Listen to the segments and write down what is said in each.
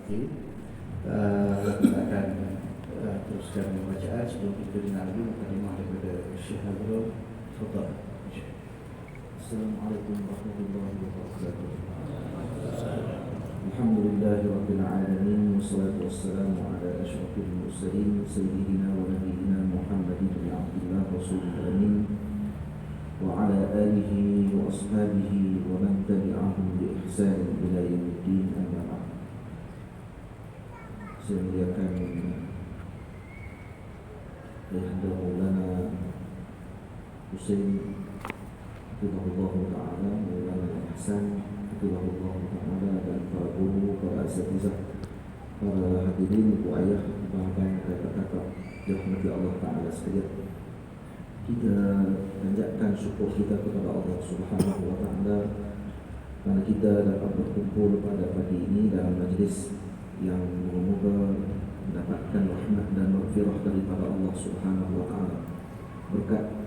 Bismillahirrahmanirrahim. Kita akan teruskan pembacaan sebelum kita dengar lagi mukadimah daripada Syekh Nazrul. Tafadhal. Assalamualaikum warahmatullahi wabarakatuh. Alhamdulillahirabbil alamin wassalatu wassalamu ala asyrafil mursalin sayyidina wa nabiyyina Muhammadin bin Abdullah rasulil amin wa ala alihi wa ashabihi wa man tabi'ahum bi ihsan ila yaumiddin amma ba'd. Saya muliakan Ayahanda Maulana Husain Hafizahullah Ta'ala, Maulana Hasan Hafizahullah Ta'ala, dan para guru, para asatizah, para hadirin, ibu ayah, bahkan kakak-kakak dirahmati Allah Ta'ala sekalian. Kita panjatkan syukur kita kepada Allah Subhanahu Wa Ta'ala kerana kita dapat berkumpul pada pagi ini dalam majlis yang moga-moga mendapatkan rahmat dan maghfirah daripada Allah Subhanahu Wa Ta'ala berkat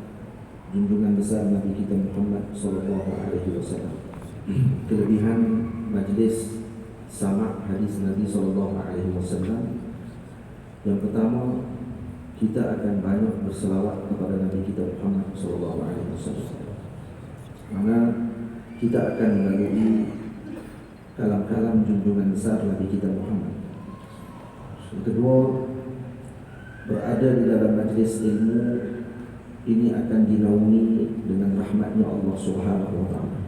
junjungan besar Nabi kita Muhammad sallallahu alaihi wasallam. Kelebihan majlis sama hadis Nabi sallallahu alaihi wasallam, yang pertama, kita akan banyak berselawat kepada Nabi kita Muhammad sallallahu alaihi wasallam. Karena kita akan melalui kalam-kalam junjungan besar Nabi kita Muhammad. Yang kedua, berada di dalam majlis ilmu ini akan dinaungi dengan rahmatnya Allah Subhanahu Wa Ta'ala.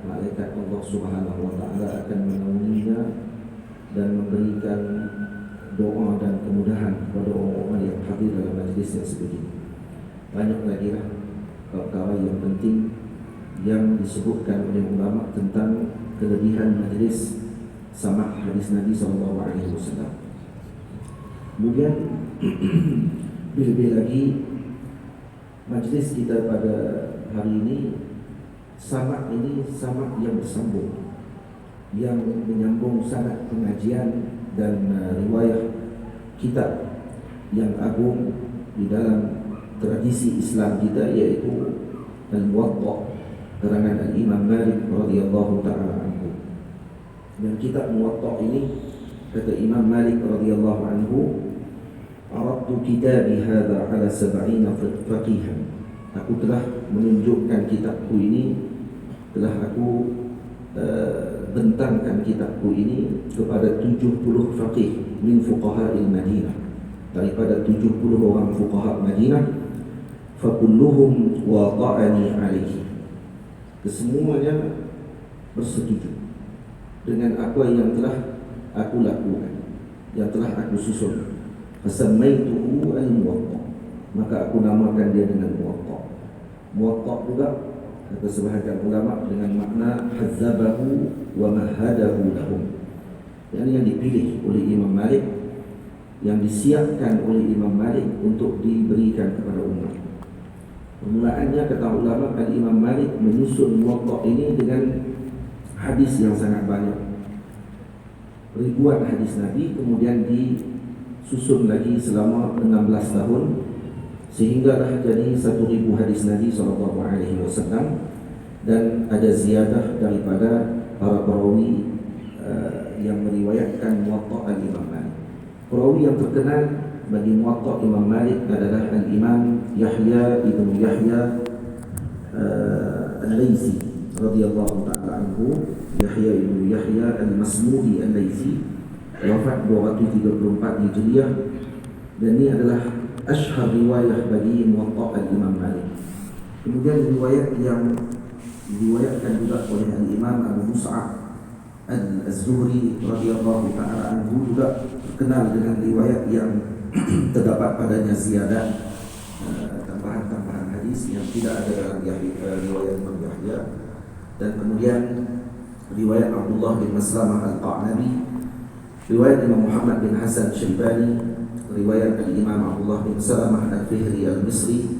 Malaikat Allah Subhanahu Wa Ta'ala akan menaunginya dan memberikan doa dan kemudahan kepada orang-orang yang hadir dalam majlis yang sebegini. Banyak lagi lah perkara yang penting yang disebutkan oleh ulama tentang kelebihan majlis sama hadis Nabi SAW. Kemudian lebih lagi majlis kita pada hari ini sama yang bersambung, yang menyambung sanad pengajian dan riwayah kitab yang agung di dalam tradisi Islam kita, yaitu Al-Muwatta karangan Al-Imam Malik radhiyallahu ta'ala anhu. Dan kitab Muwatta ini, kata Imam Malik radhiyallahu anhu, "Aradtu kitabi hadha ala 70 faqihan." Aku telah menunjukkan kitabku ini, telah aku bentangkan kitabku ini kepada 70 faqih min fuqaha'il Madinah, daripada 70 orang fuqaha Madinah. Fakulluhum wada'ani alaihi, kesemuanya bersetuju dengan apa yang telah aku lakukan, yang telah aku susun. Fasammaituhu al-Muwatta, maka aku namakan dia dengan Muwatta. Muwatta juga, kata sebahagian ulama, dengan makna hazzabahu wa mahadahu lahum, yang dipilih oleh Imam Malik, yang disiapkan oleh Imam Malik untuk diberikan kepada umat. Permulaannya, kata ulama, Imam Malik menyusun Muwatta ini dengan hadis yang sangat banyak, ribuan hadis Nabi, kemudian disusun lagi selama 16 tahun sehingga dah jadi 1000 hadis Nabi SAW, dan ada ziyadah daripada para perawi yang meriwayatkan Muwatta al-Imam Malik. Perawi yang terkenal bagi Muwatta Imam Malik adalah Al-Imam Yahya ibn Yahya Al-Laythi radhiyallahu ta'ala anhu. Yahya ibn Yahya Al-Masmudi Al-Laythi wafat 234 Hijriah, dan ini adalah ashhar riwayah bagi Muwatta Al-Imam Malik. Kemudian riwayat yang diriwayatkan juga oleh Al-Imam Abu Mus'ab Al-Zuhri radhiyallahu ta'ala anhu juga terkenal dengan riwayat yang terdapat padanya ziyadah, tambahan-tambahan hadis yang tidak ada dalam riwayat Imam Yahya. Dan kemudian riwayat Abdullah bin Maslamah Al-Qa'nabi, riwayat Imam Muhammad bin Hasan Syaibani, riwayat Imam Abdullah bin Salamah Al-Fihri Al-Misri,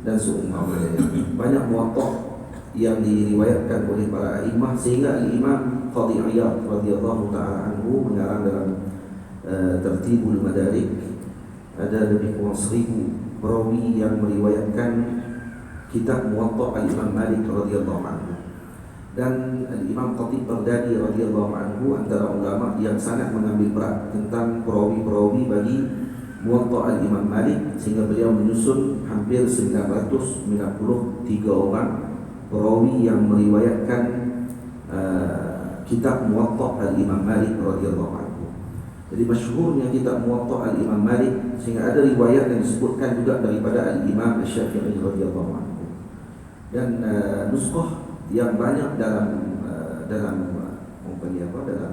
dan seumpama lainnya. Banyak Muwatta yang diriwayatkan oleh para a'imah, sehingga Al-Imam Qadhi Iyad radhiyallahu ta'ala anhu mengarang dalam Tertibul Madarik, ada lebih kurang 1000 perawi yang meriwayatkan kitab Muwatta Al-Imam Malik radhiyallahu anhu. Dan Imam Khatib Baghdadi radhiyallahu anhu antara ulama yang sangat mengambil berat tentang perawi-perawi bagi Muwatta al-Imam Malik, sehingga beliau menyusun hampir 993 orang perawi yang meriwayatkan kitab Muwatta al-Imam Malik radhiyallahu anhu. Jadi masyhurnya kitab Muwatta al-Imam Malik, sehingga ada riwayat yang disebutkan juga daripada al-Imam Asy-Syafi'i radhiyallahu anhu. Dan nuskah yang banyak dalam dalam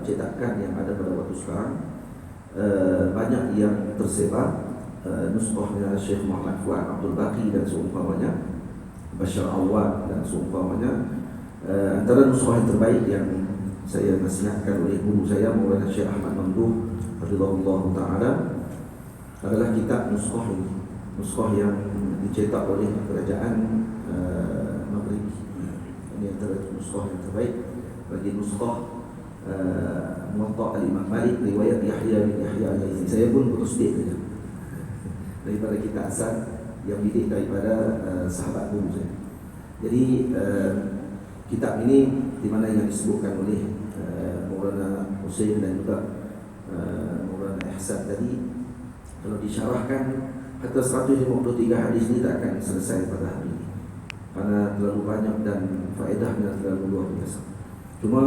cetakan yang ada pada waktu sekarang, banyak yang tersebar. Nuskahnya Syekh Muhammad Fuad Abdul Baqi dan seumpamanya, Bashar Awad dan seumpamanya. Antara nuskah yang terbaik yang saya nasihatkan oleh guru saya Maulana Syekh Ahmad Mamduh hafizahullah taala adalah kitab nuskah ini, nuskah yang dicetak oleh kerajaan Maghrib. Ini antara nuskah yang terbaik bagi nuskah Muwatta al-Imam Malik riwayat Yahya bin Yahya al-Laitsi. Saya pun putus dia saja daripada kita asal yang didik daripada sahabat guru saya. Jadi kitab ini di mana yang disebutkan oleh Maulana Hussein dan juga Maulana Ihsan tadi, kalau disyarahkan hatta 153 hadis ini tak akan selesai pada hari ini, karena terlalu banyak dan faedahnya terlalu luar biasa. Cuma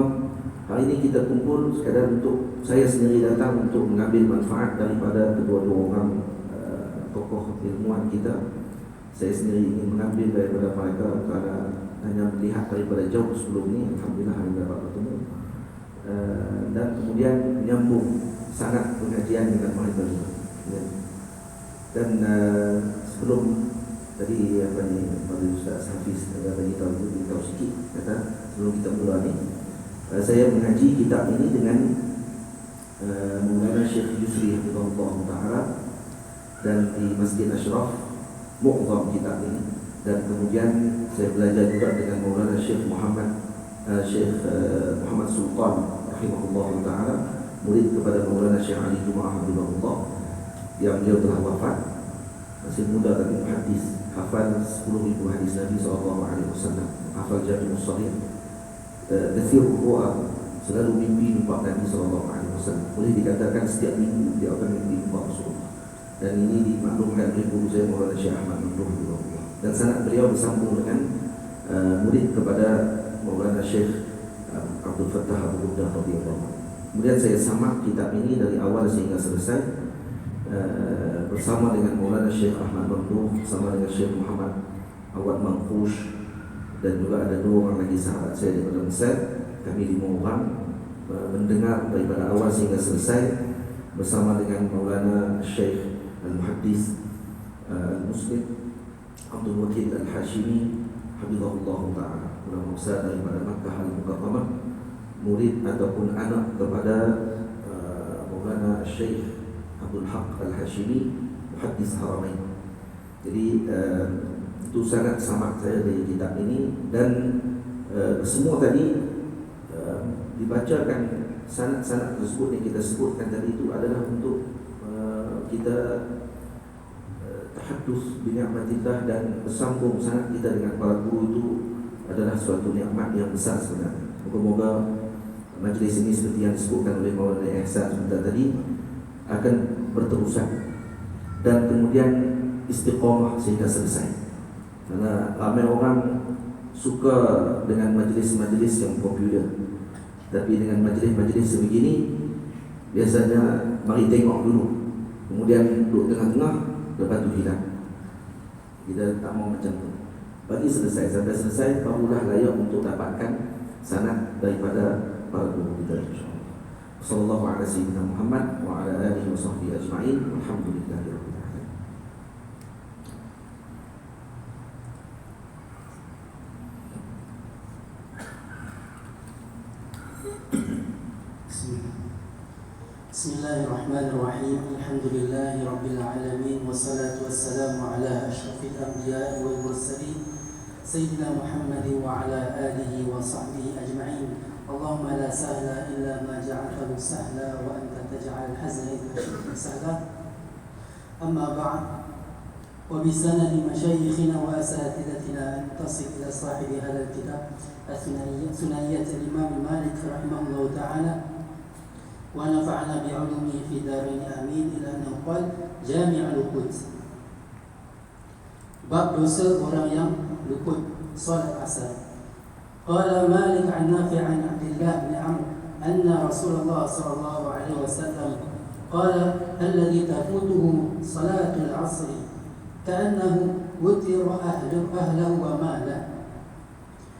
hari ini kita kumpul sekadar untuk saya sendiri datang untuk mengambil manfaat daripada kedua-dua orang tokoh ilmuwan kita. Saya sendiri ingin mengambil daripada mereka kerana hanya melihat daripada jauh sebelum ini, alhamdulillah hari dapat bertemu, dan kemudian menyambung sangat pengajian dengan mereka juga. Dan sebelum tadi pada Ustaz Hafiz ada beritahu sikit, kata sebelum kita mula ni, saya mengaji kitab ini dengan Maulana Syekh Yusri hafizahullah taala, dan di Masjid Ashraf mu'zam kitab ini. Dan kemudian saya belajar juga dengan Maulana Syekh Muhammad Sultan rahimahullah taala, murid kepada Maulana Syekh Ali Jumaah hafizahullah, yang beliau telah wafat, masih muda tapi hadis, hafal 10,000 hadis Nabi SAW, hafal Jami'us Sahih, kathirul ru'a, selalu mimpi nampak Nabi SAW. Boleh dikatakan setiap minggu dia akan mimpi nampak Rasulullah. Dan ini dimaklumkan oleh guru saya Maulana Syekh Ahmad Mamduh, dan sanad beliau bersambung dengan murid kepada Maulana Syekh Abdul Fattah Abu Ghuddah radhiyallahu anhu. Kemudian saya samak kitab ini dari awal sehingga selesai bersama dengan Maulana Syekh Ahmad Mamduh, bersama dengan Syekh Muhammad Awad Mangkush, dan juga ada dua orang lagi sahabat saya daripada Mesir. Kami 5 orang mendengar daripada awal sehingga selesai bersama dengan Maulana Syekh Al-Muhaddis Al-Muslim Abdul Wakil Al-Hashimi hafizahullah ta'ala, ulama besar daripada Makkah Al-Mukarramah, murid ataupun anak kepada Maulana Syekh Abdul Haq Al-Hashimi, Muhaddis Haramain. Jadi itu sangat sama saya dari kitab ini. Dan semua tadi dibacakan sanad-sanad tersebut yang kita sebutkan tadi itu adalah untuk kita tahaddus bi ni'matillah, dan bersambung sanad kita dengan para guru itu adalah suatu nikmat yang besar sebenarnya. Moga-moga majlis ini seperti yang disebutkan oleh Maulana Ihsan sebentar tadi akan berterusan dan kemudian istiqamah sehingga selesai. Karena ramai orang suka dengan majlis-majlis yang popular, tapi dengan majlis-majlis sebegini biasanya mari tengok dulu, kemudian duduk tengah-tengah, lepas tu hilang. Kita tak mau macam tu. Bagi selesai, sampai selesai barulah layak untuk dapatkan sanad daripada para guru kita, insya-Allah. Sallallahu ala sayyidina Muhammad wa ala alihi wa sahbihi ajma'in. Alhamdulillahirabbil alamin. Bismillahirrahmanirrahim. Alhamdulillahi rabbil alamin, wassalatu wassalamu ala asyrafil anbiya'i wal mursalin sayyidina Muhammadin wa ala alihi wa sahbihi ajma'in. Allahumma la sahla illa ma ja'altahu sahla wa anta taj'al hazna idha syi'ta sahla. Amma ba'd. وبسند مشايخنا وأساتذتنا أن تصل إلى صاحب هذا الكتاب ثنائية الإمام مالك رحمه الله تعالى ونفعنا بعلومه في دارين آمين إلى أنه قال جامع لقود bab dosa orang yang luput solat asar. Qala Malik an Nafi' an Abdullah bin Amr anna Rasulullah sallallahu alaihi wasallam qala alladhi tafutuhu salatul asr ka'annahu wutira ahlahu wa mala.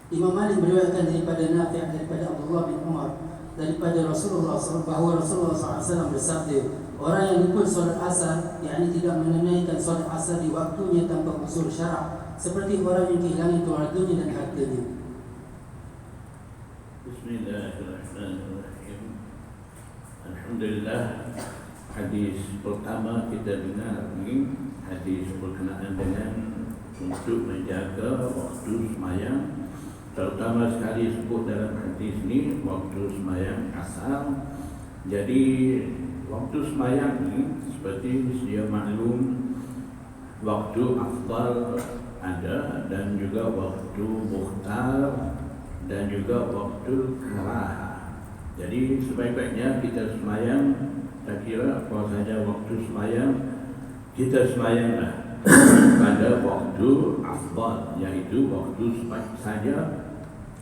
Imam Malik meriwayatkan daripada Nafi' daripada Abdullah bin Umar daripada Rasulullah SAW bahawa Rasulullah SAW bersabda, orang yang luput solat asar, yakni tidak menunaikan solat asar di waktunya tanpa usul syarak, seperti orang yang kehilangan keluarganya dan hartanya. Bismillahirrahmanirrahim. Alhamdulillah, hadis pertama kita dengar ini hadis berkenaan dengan untuk menjaga waktu sembahyang, terutama sekali sebut dalam hadis ini waktu sembahyang asar. Jadi waktu sembahyang ini seperti sedia maklum, waktu afdal ada dan juga waktu mukhtar dan juga waktu karah. Jadi sebaik-baiknya kita sembahyang, tak kira apa saja waktu sembahyang, kita sembahyanglah pada waktu afdal, iaitu waktu sebaik saja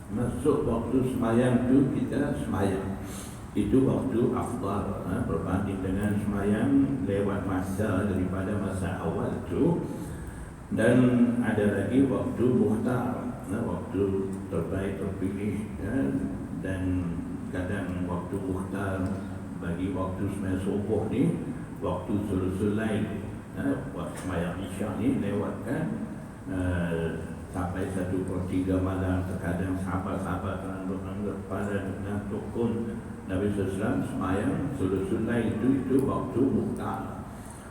masuk waktu sembahyang itu kita sembahyang. Itu waktu afdal, berbanding dengan sembahyang lewat masa daripada masa awal itu. Dan ada lagi waktu mukhtar, waktu terbaik terpilih, dan kadang waktu mukhtar bagi waktu sembahyang subuh ni, waktu sulusul lail, waktu sembahyang isyak ni lewatkan sampai 1/3 malam. Terkadang sahabat-sahabat menganggap pada ngantuk pun Nabi SAW sembahyang sulusul lail itu waktu mukhtar.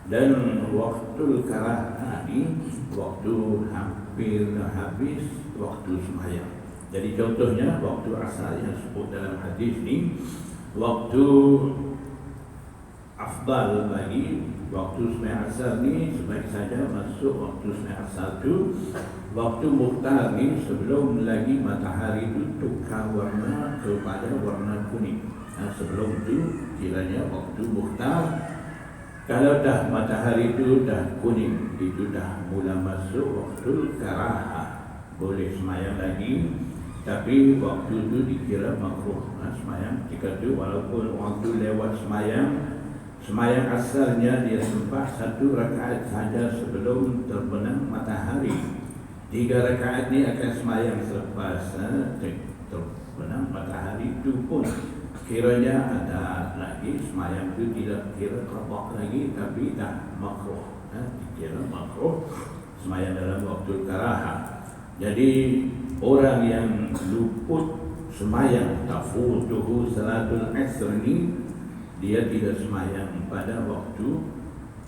Dan waktu karah ini waktu hampir habis waktu sembahyang. Jadi contohnya waktu asar yang disebut dalam hadis ni, waktu afdal bagi waktu sembahyang asar ni sebaik saja masuk waktu sembahyang asar tu. Waktu mukhtar ni sebelum lagi matahari itu tukar warna kepada warna kuning. Sebelum tu kiranya waktu mukhtar. Kalau dah matahari itu dah kuning, itu dah mula masuk waktu karah, boleh sembahyang lagi. Tapi waktu itu dikira makruh sembahyang. Jika tu walaupun waktu lewat sembahyang asalnya dia sempat 1 rakaat saja sebelum terbenam matahari. 3 rakaat ni akan sembahyang selepas terbenam matahari itu pun kiranya ada lagi sembahyang itu tidak kira qada lagi, tapi dah makruh, dikira makruh sembahyang dalam waktu karah. Jadi orang yang luput sembahyang tafutuhu salatul asr ni, dia tidak sembahyang pada waktu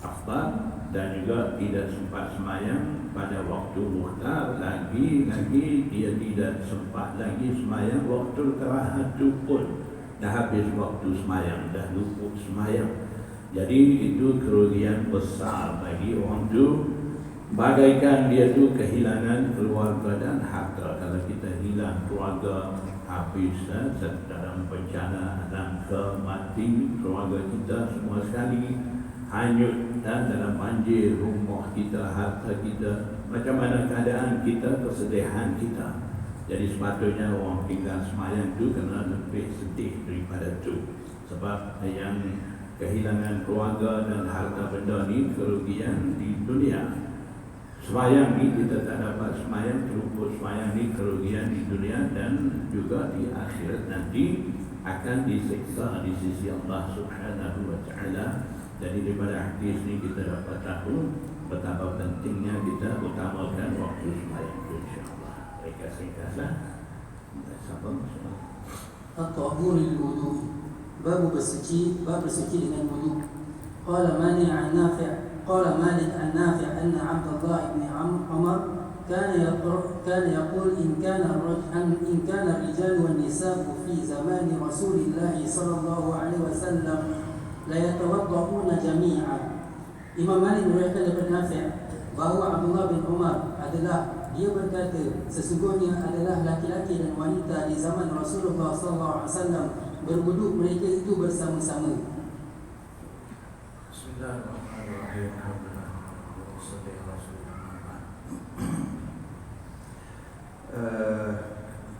afdal dan juga tidak sempat sembahyang pada waktu mukhtar, lagi dia tidak sempat lagi sembahyang waktu karah itu pun dah habis waktu sembahyang, dah luput sembahyang. Jadi itu kerugian besar bagi orang tu, bagaikan dia tu kehilangan keluarga dan harta. Kalau kita hilang keluarga, habis dalam bencana, langka, mati, keluarga kita semua sekali hanyut, dan dalam banjir, rumah kita, harta kita, macam mana keadaan kita, kesedihan kita. Jadi sepatutnya orang tinggal sembahyang itu kena lebih sedih daripada itu. Sebab yang kehilangan keluarga dan harta benda ni kerugian di dunia. Sembahyang ni kita tak dapat sembahyang, terluput sembahyang ni kerugian di dunia dan juga di akhirat nanti akan disiksa di sisi Allah Subhanahu wa taala. Jadi daripada hadis ni kita dapat tahu betapa pentingnya kita utamakan waktu sembahyang itu, insya-Allah. Ringkas-ringkaslah. Sabar. At-tahur al-wudu. Bab bersuci dengan wudu. Qala Malik an Nafi' anna Abdullah ibn Umar كان يقول إن كان الرجال والنساء في زمان رسول الله صلى الله عليه وسلم لا يتوضؤون جميعا Imam Malik meriwayatkan daripada Nafi' bahawa Abdullah bin Umar adalah, dia berkata, sesungguhnya adalah laki-laki dan wanita di zaman Rasulullah SAW berwuduk mereka itu bersama-sama. Bismillahirrahmanirrahim. Alhamdulillah. Wassalatu wassalamu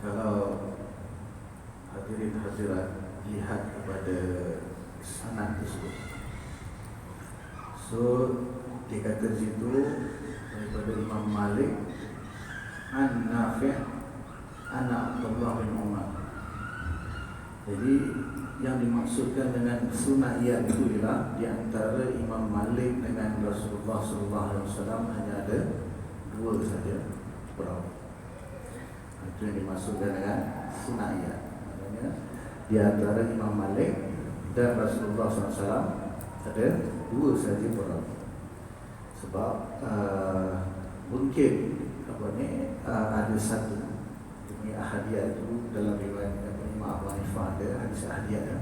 kalau hadirin hadirat lihat kepada sanad tersebut, so dia kata situ daripada Imam Malik an Nafi' anak Abdullah bin Umar. Jadi yang dimaksudkan dengan sunaiyat itu ialah di antara Imam Malik dengan Rasulullah SAW hanya ada dua saja perawi. Itu yang dimaksudkan dengan sunaiyat. Maksudnya di antara Imam Malik dan Rasulullah SAW ada dua saja perawi. Sebab mungkin ada satu ahadiyah itu dalam riwayat Imam Abu Hanifah ada hadis ahadiyah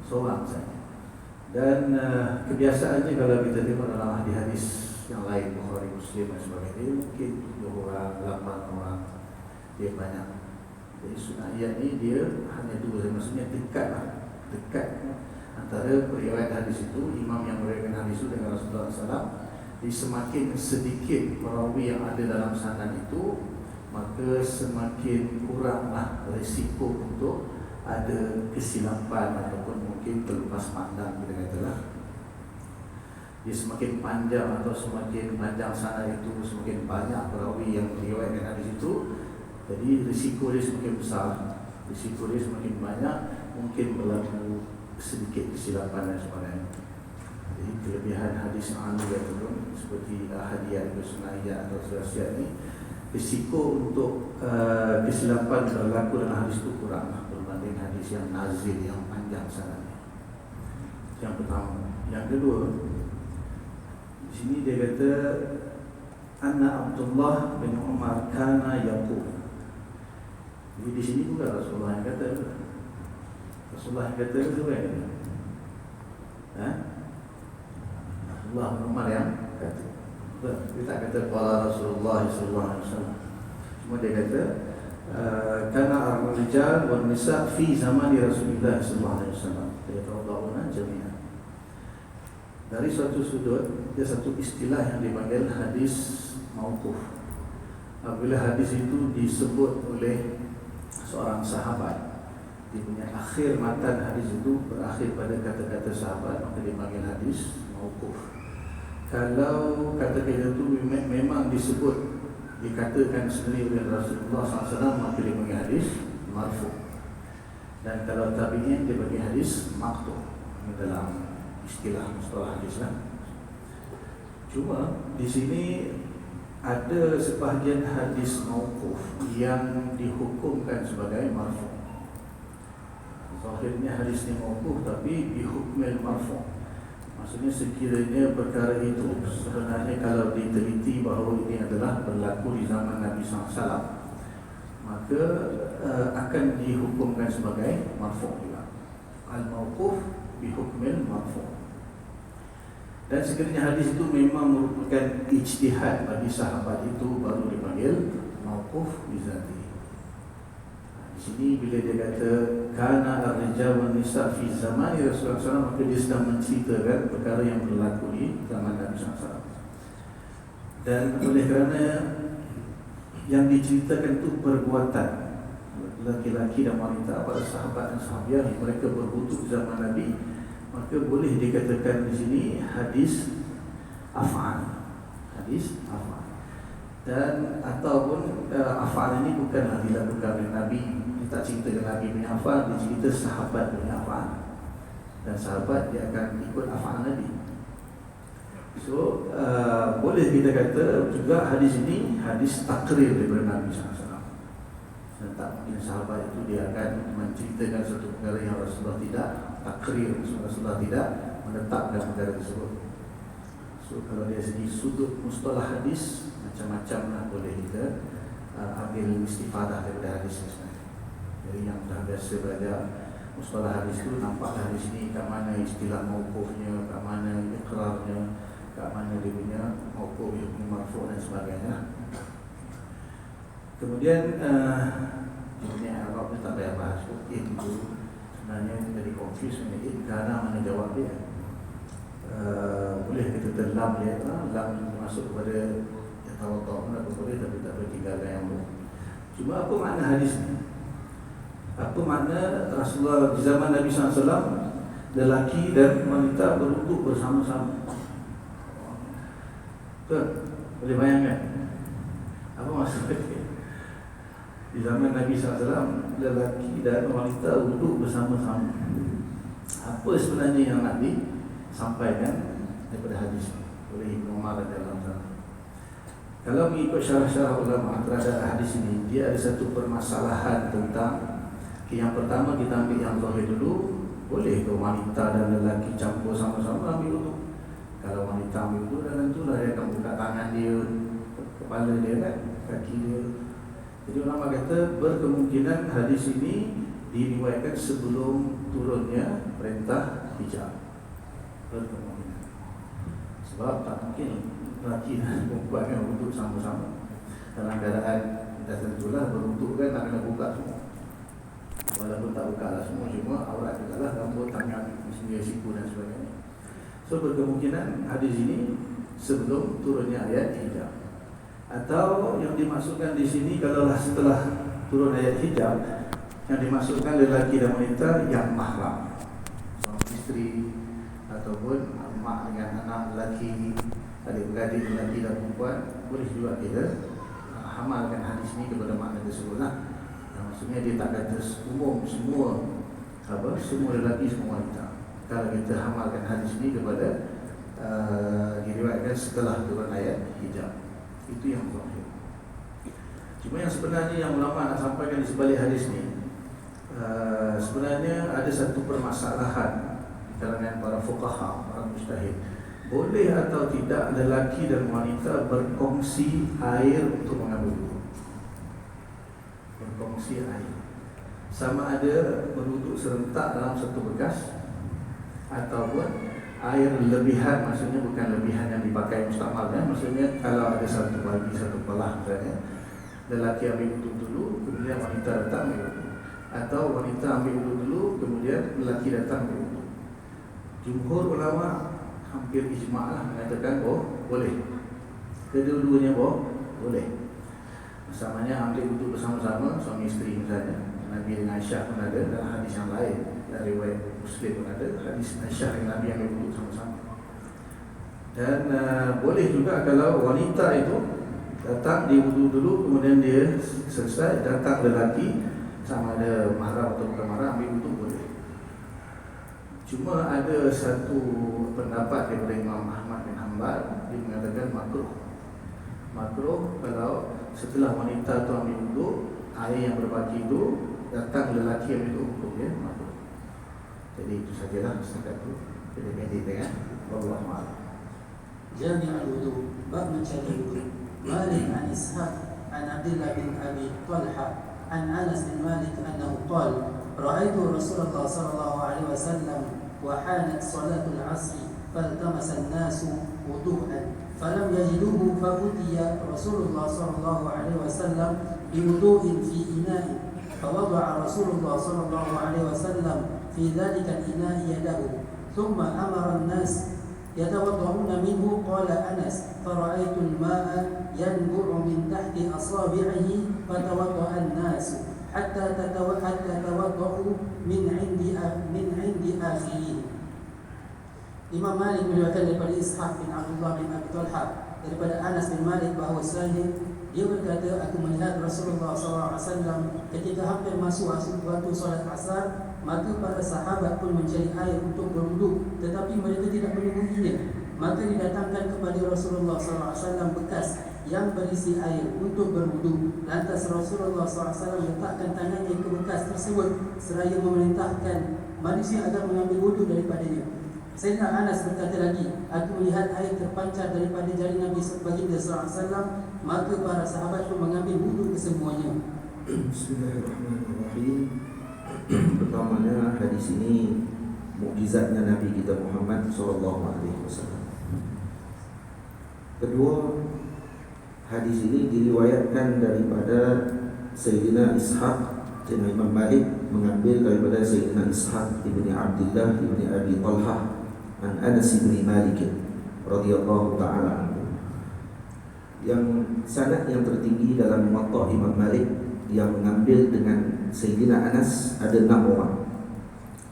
seorang saja. Dan kebiasaannya kalau kita tengok dalam hadis yang lain, Bukhari, Muslim dan sebagainya, mungkin 7 orang, 8 orang, dia banyak. Jadi sunaiyat ni dia hanya dua, maksudnya dekat antara periwayat hadis itu, imam yang meriwayatkan hadis itu dengan Rasulullah SAW. Jadi semakin sedikit perawi yang ada dalam sanad itu, maka semakin kuranglah risiko untuk ada kesilapan ataupun mungkin terlepas pandang, kita katalah. Dia semakin panjang atau semakin panjang sanad itu, semakin banyak perawi yang meriwayatkan hadis itu, jadi risiko dia semakin besar, risiko dia semakin banyak, mungkin berlaku sedikit kesilapan dan sebagainya. Jadi kelebihan hadis ahadiyah itu seperti ahadiyah atau sunaiyah atau sunaiyah ini, risiko untuk kesilapan berlaku dalam hadis itu kurang berbanding hadis yang nazil yang panjang sanadnya. Yang pertama. Yang kedua, di sini dia kata anna Abdullah bin Umar kana yaqul. Jadi di sini bukan Rasulullah yang kata. Rasulullah yang kata itu kan? Abdullah bin Umar yang kata. Dia tak kata qala Rasulullah sallallahu alaihi wasallam. Cuma dia kata kana ar-rijal wan nisa fi zamani Rasulullah sallallahu alaihi wasallam yatawaddauna jami'an. Dari suatu sudut, dia satu istilah yang dipanggil hadis mauquf. Apabila hadis itu disebut oleh seorang sahabat, dia punya akhir matan hadis itu berakhir pada kata-kata sahabat, maka dipanggil hadis mauquf. Kalau kata-kata itu memang disebut, dikatakan sendiri oleh Rasulullah SAW, maka dia panggil hadis marfu'. Dan kalau tabi'in, dia panggil hadis maqtu'. Ini dalam istilah mustalah hadis lah. Cuma di sini ada sebahagian hadis mauquf yang dihukumkan sebagai marfu'. Zahirnya hadis ini mauquf tapi dihukmil marfu'. Maksudnya sekiranya perkara itu sebenarnya kalau diteliti bahawa ini adalah berlaku di zaman Nabi SAW, maka akan dihukumkan sebagai marfu' juga. Al-mauquf bihukmil marfu'. Dan sekiranya hadis itu memang merupakan ijtihad bagi sahabat itu, baru dipanggil mauquf bizati. Di sini bila dia kata kana ar-rijal wan nisa fi zamani Rasulullah SAW, maka dia sedang menceritakan perkara yang berlaku di zaman Nabi SAW. Dan oleh kerana yang diceritakan itu perbuatan laki-laki dan wanita, para sahabat dan sahabiah yang mereka berwuduk zaman Nabi, maka boleh dikatakan di sini hadis af'al. Hadis af'al. Dan ataupun af'al ini bukanlah dilakukan oleh Nabi. Dia tak cerita dengan Nabi punya af'al, dia cerita sahabat punya af'al. Dan sahabat dia akan ikut af'al Nabi. So boleh kita kata juga hadis ini hadis takrir daripada Nabi SAW. Dan tak mungkin sahabat itu dia akan menceritakan satu perkara yang Rasulullah tidak takrir, Rasulullah tidak menetapkan perkara tersebut. So kalau dari segi sudut mustalah hadis, macam-macam lah boleh kita ambil istifadah daripada hadis sebenarnya. Jadi yang dah biasa belajar mustalah hadis itu, nampaklah hadis ini kat mana istilah mauqufnya, kat mana iqrarnya, kat mana dia punya mauquf yang marfu' dan sebagainya. Kemudian ini Arab ni tak payah bahas itu sebenarnya jadi confuse ini kerana mana jawab dia. Boleh kita terlam dia, lam masuk kepada tawadhu mana boleh, tapi tak boleh tinggalkan yang boleh. Cuma apa makna hadis ni? Apa makna Rasulullah di zaman Nabi SAW lelaki dan wanita berwuduk bersama-sama? Betul? Boleh bayangkan? Apa maksudnya? Di zaman Nabi SAW lelaki dan wanita wuduk bersama-sama. Apa sebenarnya yang Nabi sampaikan daripada hadis ni? Oleh Ibn Umar dalam sana. Kalau mengikut syarah-syarah ulama terhadap hadis ini, dia ada satu permasalahan tentang yang pertama kita ambil yang zahir dulu. Boleh ke wanita dan lelaki campur sama-sama ambil wuduk? Kalau wanita ambil wuduk, dan tentulah dia akan buka tangan dia, kepala dia kan, kaki dia. Jadi ulama kata berkemungkinan hadis ini diriwayatkan sebelum turunnya perintah hijab. Berkemungkinan. Sebab tak mungkin lelaki dan perempuan yang wuduk sama-sama dalam keadaan dah tentulah berwuduk kan nak kena buka semua. Walaupun tak buka lah semua aurat juga lah, rambut, tangan, sendiri, siku dan sebagainya. So berkemungkinan hadis ini sebelum turunnya ayat hijab. Atau yang dimaksudkan di sini kalaulah setelah turun ayat hijab, yang dimaksudkan lelaki dan wanita yang mahram, suami isteri ataupun mak dengan anak lelaki, adik-beradik lelaki dan perempuan. Boleh juga kita hamalkan hadis ini kepada makna tersebut lah. Maksudnya dia tak kata umum semua lelaki semua wanita. Kalau kita hamalkan hadis ini kepada diriwayatkan setelah turun ayat hijab, itu yang zahir. Cuma yang sebenarnya yang ulama nak sampaikan di sebalik hadis ini, sebenarnya ada satu permasalahan di kalangan para fuqaha, para mujtahid. Boleh atau tidak lelaki dan wanita berkongsi air untuk mengambil wudu? Berkongsi air, sama ada berwuduk serentak dalam satu bekas ataupun air lebihan, maksudnya bukan lebihan yang dipakai mustamalnya. Maksudnya kalau ada satu bagi satu pelah misalnya, lelaki ambil wuduk dulu kemudian wanita datang ambil wuduk, atau wanita ambil wuduk dulu kemudian lelaki datang ambil wuduk. Jumhur ulama hampir ijma' lah mengatakan boleh, kedua-duanya boleh. Samanya ambil wuduk bersama-sama suami isteri misalnya. Nabi dengan Aisyah pun ada dalam hadis yang lain, dari riwayat Muslim pun ada hadis Aisyah dengan Nabi ambil wuduk sama-sama. Dan boleh juga kalau wanita itu datang dia wuduk dulu kemudian dia selesai datang lelaki, sama ada mahram atau bukan mahram, ambil wuduk boleh. Cuma ada satu pendapat daripada Imam Ahmad bin Hanbal, dia mengatakan makruh kalau setelah wanita tu ambil wuduk, air yang berbaki itu datang lelaki ambil wuduk, ya, makruh. Jadi itu sajalah setakat itu. Pendek-pendek dengan wallahu a'lam. Jami' al-wudu, bab mencari wudu. Malik an Ishaq an Abdullah bin Abi Talha an Anas bin Malik annahu qala ra'aitu Rasulullah sallallahu alaihi wasallam wa hanat salatul 'asr faltamasa an-nasu wudu'an falam yajiduhu fa'utiya Rasulullah sallallahu alaihi wasallam biwudu'in fi ina'in فوضع رسول الله صلى الله عليه وسلم في ذلك الإناء يده ثم أمر الناس يتوضعون منه. قال أنس فرأيت الماء ينبع من تحت أصابعه فتوضأ الناس حتى تتوضأوا من عند آخره. Imam Malik meriwayatkan daripada Ishaq bin Abdullah bin Abi Talha daripada Anas bin Malik bahawasanya dia berkata, aku melihat Rasulullah SAW ketika hampir masuk waktu solat asar, maka para sahabat pun mencari air untuk berwuduk, tetapi mereka tidak menemuinya. Maka didatangkan kepada Rasulullah SAW bekas yang berisi air untuk berwuduk. Lantas Rasulullah SAW letakkan tangannya ke bekas tersebut seraya memerintahkan manusia agar mengambil wuduk daripadanya. Sayyidina Anas berkata lagi, aku melihat air terpancar daripada jari Nabi baginda SAW, maka para sahabat pun mengambil wuduk kesemuanya. Bismillahirrahmanirrahim. Pertamanya hadis ini mukjizatnya Nabi kita Muhammad SAW. Kedua, hadis ini diriwayatkan daripada Sayyidina Ishaq. Sayyidina Imam Malik mengambil daripada Sayyidina Ishaq ibni Abdullah ibni Abi Talhah an Anas ibni Malik radhiyallahu ta'ala anhu. Yang sanad yang tertinggi dalam Muwatta Imam Malik yang mengambil dengan Sayyidina Anas ada 6 orang.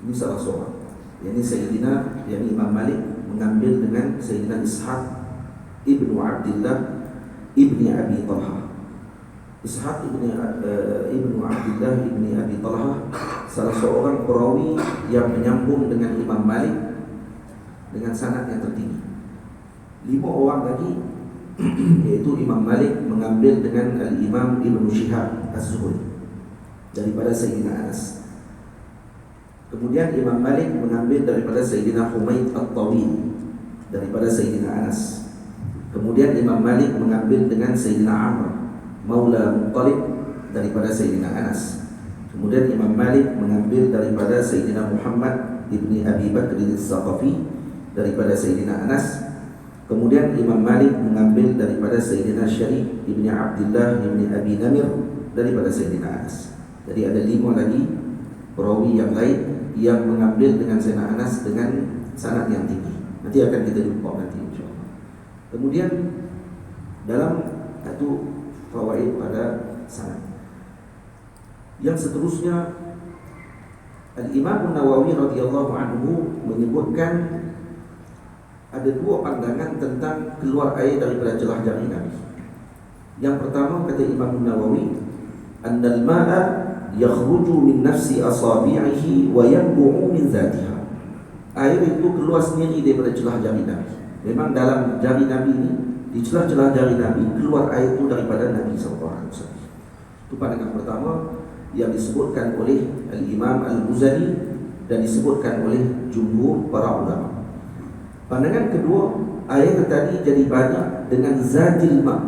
Ini salah seorang. Yang Sayyidina Imam Malik mengambil dengan Sayyidina Ishaq ibnu Abdullah ibni Abi Talhah. Ishaq ibnu Abdullah ibni Abi Talhah salah seorang perawi yang menyambung dengan Imam Malik dengan sanad yang tertinggi. 5 orang lagi yaitu Imam Malik mengambil dengan Al-Imam Ibn Shihab Az-Zuhri daripada Sayyidina Anas. Kemudian Imam Malik mengambil daripada Sayyidina Humaid At-Tawil daripada Sayyidina Anas. Kemudian Imam Malik mengambil dengan Sayyidina Amr Maula Muttalib daripada Sayyidina Anas. Kemudian Imam Malik mengambil daripada Sayyidina Muhammad ibni Abi Bakr As-Saqafi daripada Sayyidina Anas. Kemudian Imam Malik mengambil daripada Sayyidina Syarif ibni Abdullah ibni Abi Namir daripada Sayyidina Anas. Jadi ada 5 lagi perawi yang lain yang mengambil dengan Sayyidina Anas dengan sanad yang tinggi. Nanti akan kita jumpa nanti insyaAllah. Kemudian dalam satu fawaid pada sanad yang seterusnya, Al-Imam Nawawi radhiyallahu anhu menyebutkan ada 2 pandangan tentang keluar air daripada celah jari Nabi. Yang pertama kata Imam Nawawi, annal ma'a yakhruju min nafsi asabi'ihi wa yanbu'u min zatiha. Air itu keluar sendiri daripada celah jari Nabi. Memang dalam jari Nabi ini, di celah-celah jari Nabi keluar air itu daripada Nabi SAW. Itu pandangan pertama yang disebutkan oleh Al-Imam Al-Muzani dan disebutkan oleh jumhur para ulama. Pandangan kedua, air tadi jadi banyak dengan zatil ma'.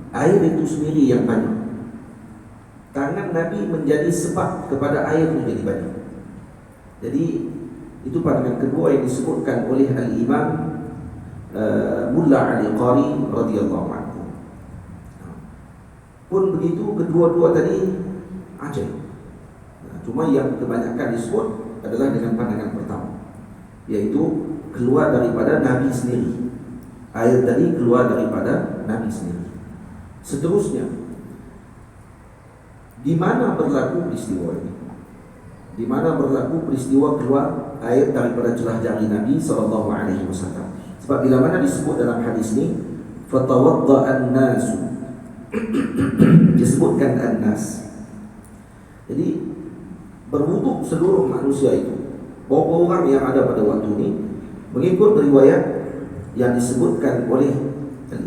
Air itu sendiri yang banyak. Tangan Nabi menjadi sebab kepada air menjadi banyak. Jadi itu pandangan kedua yang disebutkan oleh Al-Imam Mulla Ali Qari radhiyallahu anhu. Pun begitu kedua-dua tadi ajaib. Cuma yang kebanyakan disebut adalah dengan pandangan pertama, yaitu keluar daripada Nabi sendiri. Air tadi keluar daripada Nabi sendiri. Seterusnya, di mana berlaku peristiwa ini? Di mana berlaku peristiwa keluar air daripada celah jari Nabi SAW? Sebab bila mana disebut dalam hadis ini, fatawadda'an nasu, disebutkan an-nas. Jadi berwuduk seluruh manusia itu. Berapa orang yang ada pada waktu ini, mengikut riwayat yang disebutkan oleh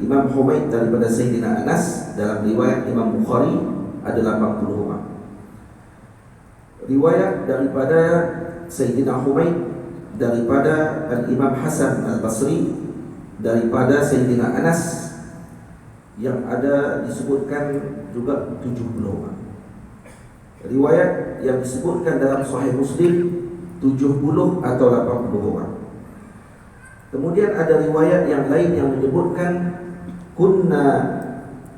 Imam Humaid daripada Sayyidina Anas, dalam riwayat Imam Bukhari ada 80 orang. Riwayat daripada Sayyidina Humaid daripada Al-Imam Hasan Al-Basri daripada Sayyidina Anas yang ada disebutkan juga 70 orang. Riwayat yang disebutkan dalam Sahih Muslim 70 atau 80 orang. Kemudian ada riwayat yang lain yang menyebutkan kunna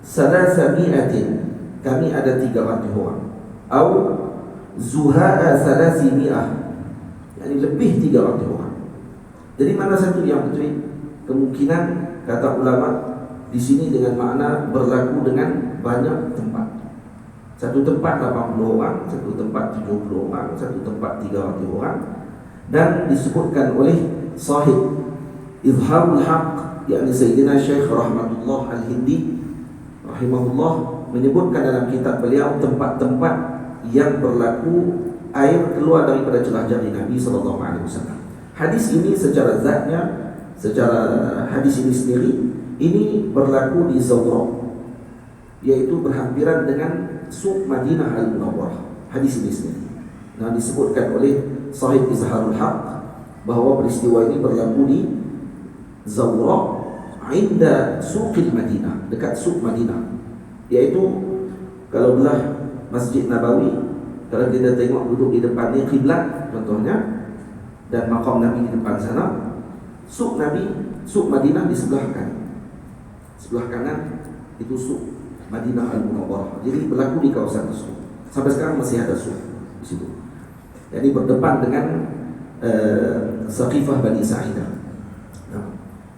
salasami'atin, kami ada 300 orang, atau zuha'a salasimi'ah, yani lebih 300 orang. Jadi mana satu yang betul? Kemungkinan kata ulama di sini dengan makna berlaku dengan banyak tempat. Satu tempat 80 orang, satu tempat 70 orang, satu tempat 300 orang. Dan disebutkan oleh sahib Izharul Haq, yakni Sayyidina Syekh Rahmatullah Al-Hindi rahimahullah, menyebutkan dalam kitab beliau tempat-tempat yang berlaku air keluar daripada celah jari Nabi SAW. Hadis ini secara zatnya, secara hadis ini sendiri, ini berlaku di Zawra, yaitu berhampiran dengan Suq Madinah Al-Munawwarah. Hadis ini sendiri, nah, disebutkan oleh sahib Izharul Haq bahawa peristiwa ini berlaku di Zawra, inda Suqil Madinah, dekat Suq Madinah, yaitu kalau belah Masjid Nabawi, kalau kita tengok duduk di depan ni kiblat contohnya, dan makam Nabi di depan sana. Suk Madinah di sebelah kanan. Sebelah kanan itu suk Madinah Al-Munawwarah. Jadi berlaku di kawasan tersebut. Sampai sekarang masih ada suk di situ. Jadi berdepan dengan Saqifah Bani Sa'idah. Nah,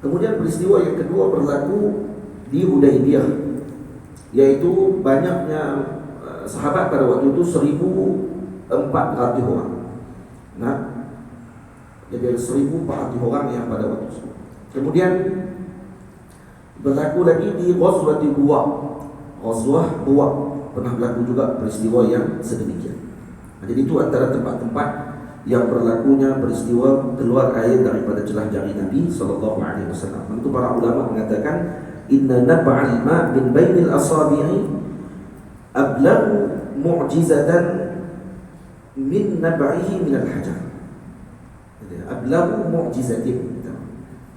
kemudian peristiwa yang kedua berlaku di Hudaybiyah, yaitu banyaknya sahabat pada waktu itu 1.400 orang. Nah, jadi ada 1.400 orang yang pada waktu itu. Kemudian berlaku lagi di Ghazwah Buwa, pernah berlaku juga peristiwa yang sedemikian. Nah, jadi itu antara tempat-tempat yang berlakunya peristiwa keluar air daripada celah jari Nabi SAW. Itu para ulama mengatakan, inna nab'al ma' min bainil asabi'i ablagu mu'jizatan min nab'ihi minal hajar. Ablagu mu'jizatin.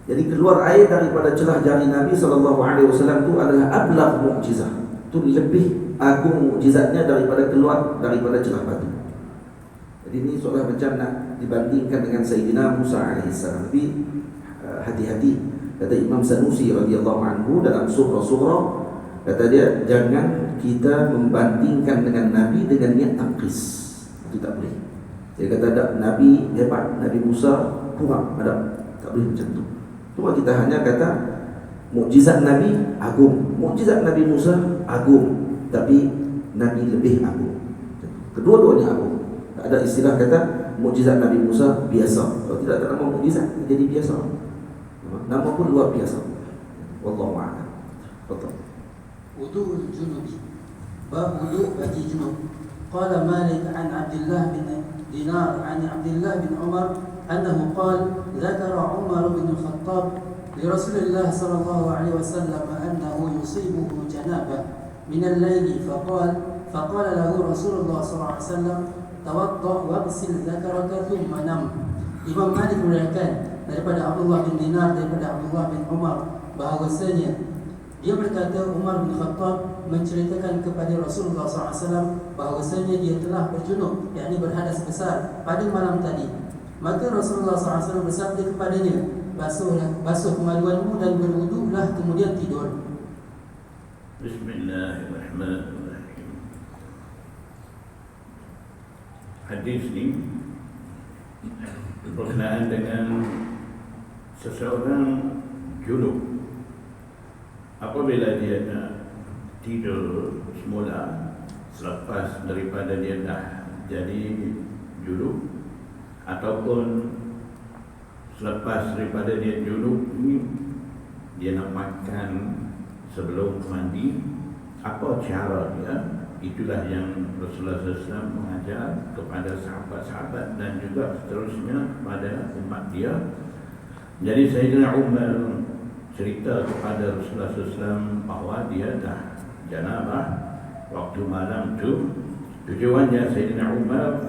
Jadi keluar air daripada celah jari Nabi SAW itu adalah ablag mu'jizah. Itu lebih agung mu'jizatnya daripada keluar daripada celah batu. Jadi ini seolah macam nak dibandingkan dengan Sayyidina Musa AS. Tapi hati-hati, kata Imam Sanusi radhiyallahu anhu dalam surah, kata dia, jangan kita membandingkan dengan Nabi dengan niat taqis. Itu tak boleh. Dia kata ada Nabi hebat, Nabi Musa kurang, ada, tak boleh macam tu. Cuma kita hanya kata mukjizat Nabi agung, mukjizat Nabi Musa agung, tapi Nabi lebih agung. Kedua-duanya agung. Tak ada istilah kata mukjizat Nabi Musa biasa. Kalau tidak ada nama mukjizat, jadi biasa. Nama pun luar biasa. Wallahu a'lam. Betul. Wudu'ul junub. Bab wudu' bagi junub. Qala Malik an Abdullah bin Dinar an Abdullah bin Umar annahu qala dzakara Umar bin Khattab li Rasulillah sallallahu alaihi wasallam annahu yusibuhu janabah min al-lail faqala lahu Rasulullah sallallahu alaihi wasallam tawadda waghsil dzakaraka thumma nam. Imam Malik meriwayatkan daripada Abdullah bin Dinar daripada Abdullah bin Umar bahawasanya dia berkata Umar bin Khattab menceritakan kepada Rasulullah SAW bahawasanya dia telah berjunub, yakni berhadas besar pada malam tadi. Maka Rasulullah SAW bersabda kepadanya, basuh kemaluanmu dan berwudulah, kemudian tidur. Bismillahirrahmanirrahim. Hadis ini berkenaan dengan seseorang junub. Apabila dia nak tidur semula selepas daripada dia dah jadi junub, ataupun selepas daripada dia junub ni dia nak makan sebelum mandi, apa cara dia? Itulah yang Rasulullah SAW mengajar kepada sahabat-sahabat dan juga seterusnya kepada umat dia. Jadi Sayyidina Umar cerita kepada Rasulullah SAW bahawa dia dah janabah waktu malam tu. Tujuannya Sayyidina Umar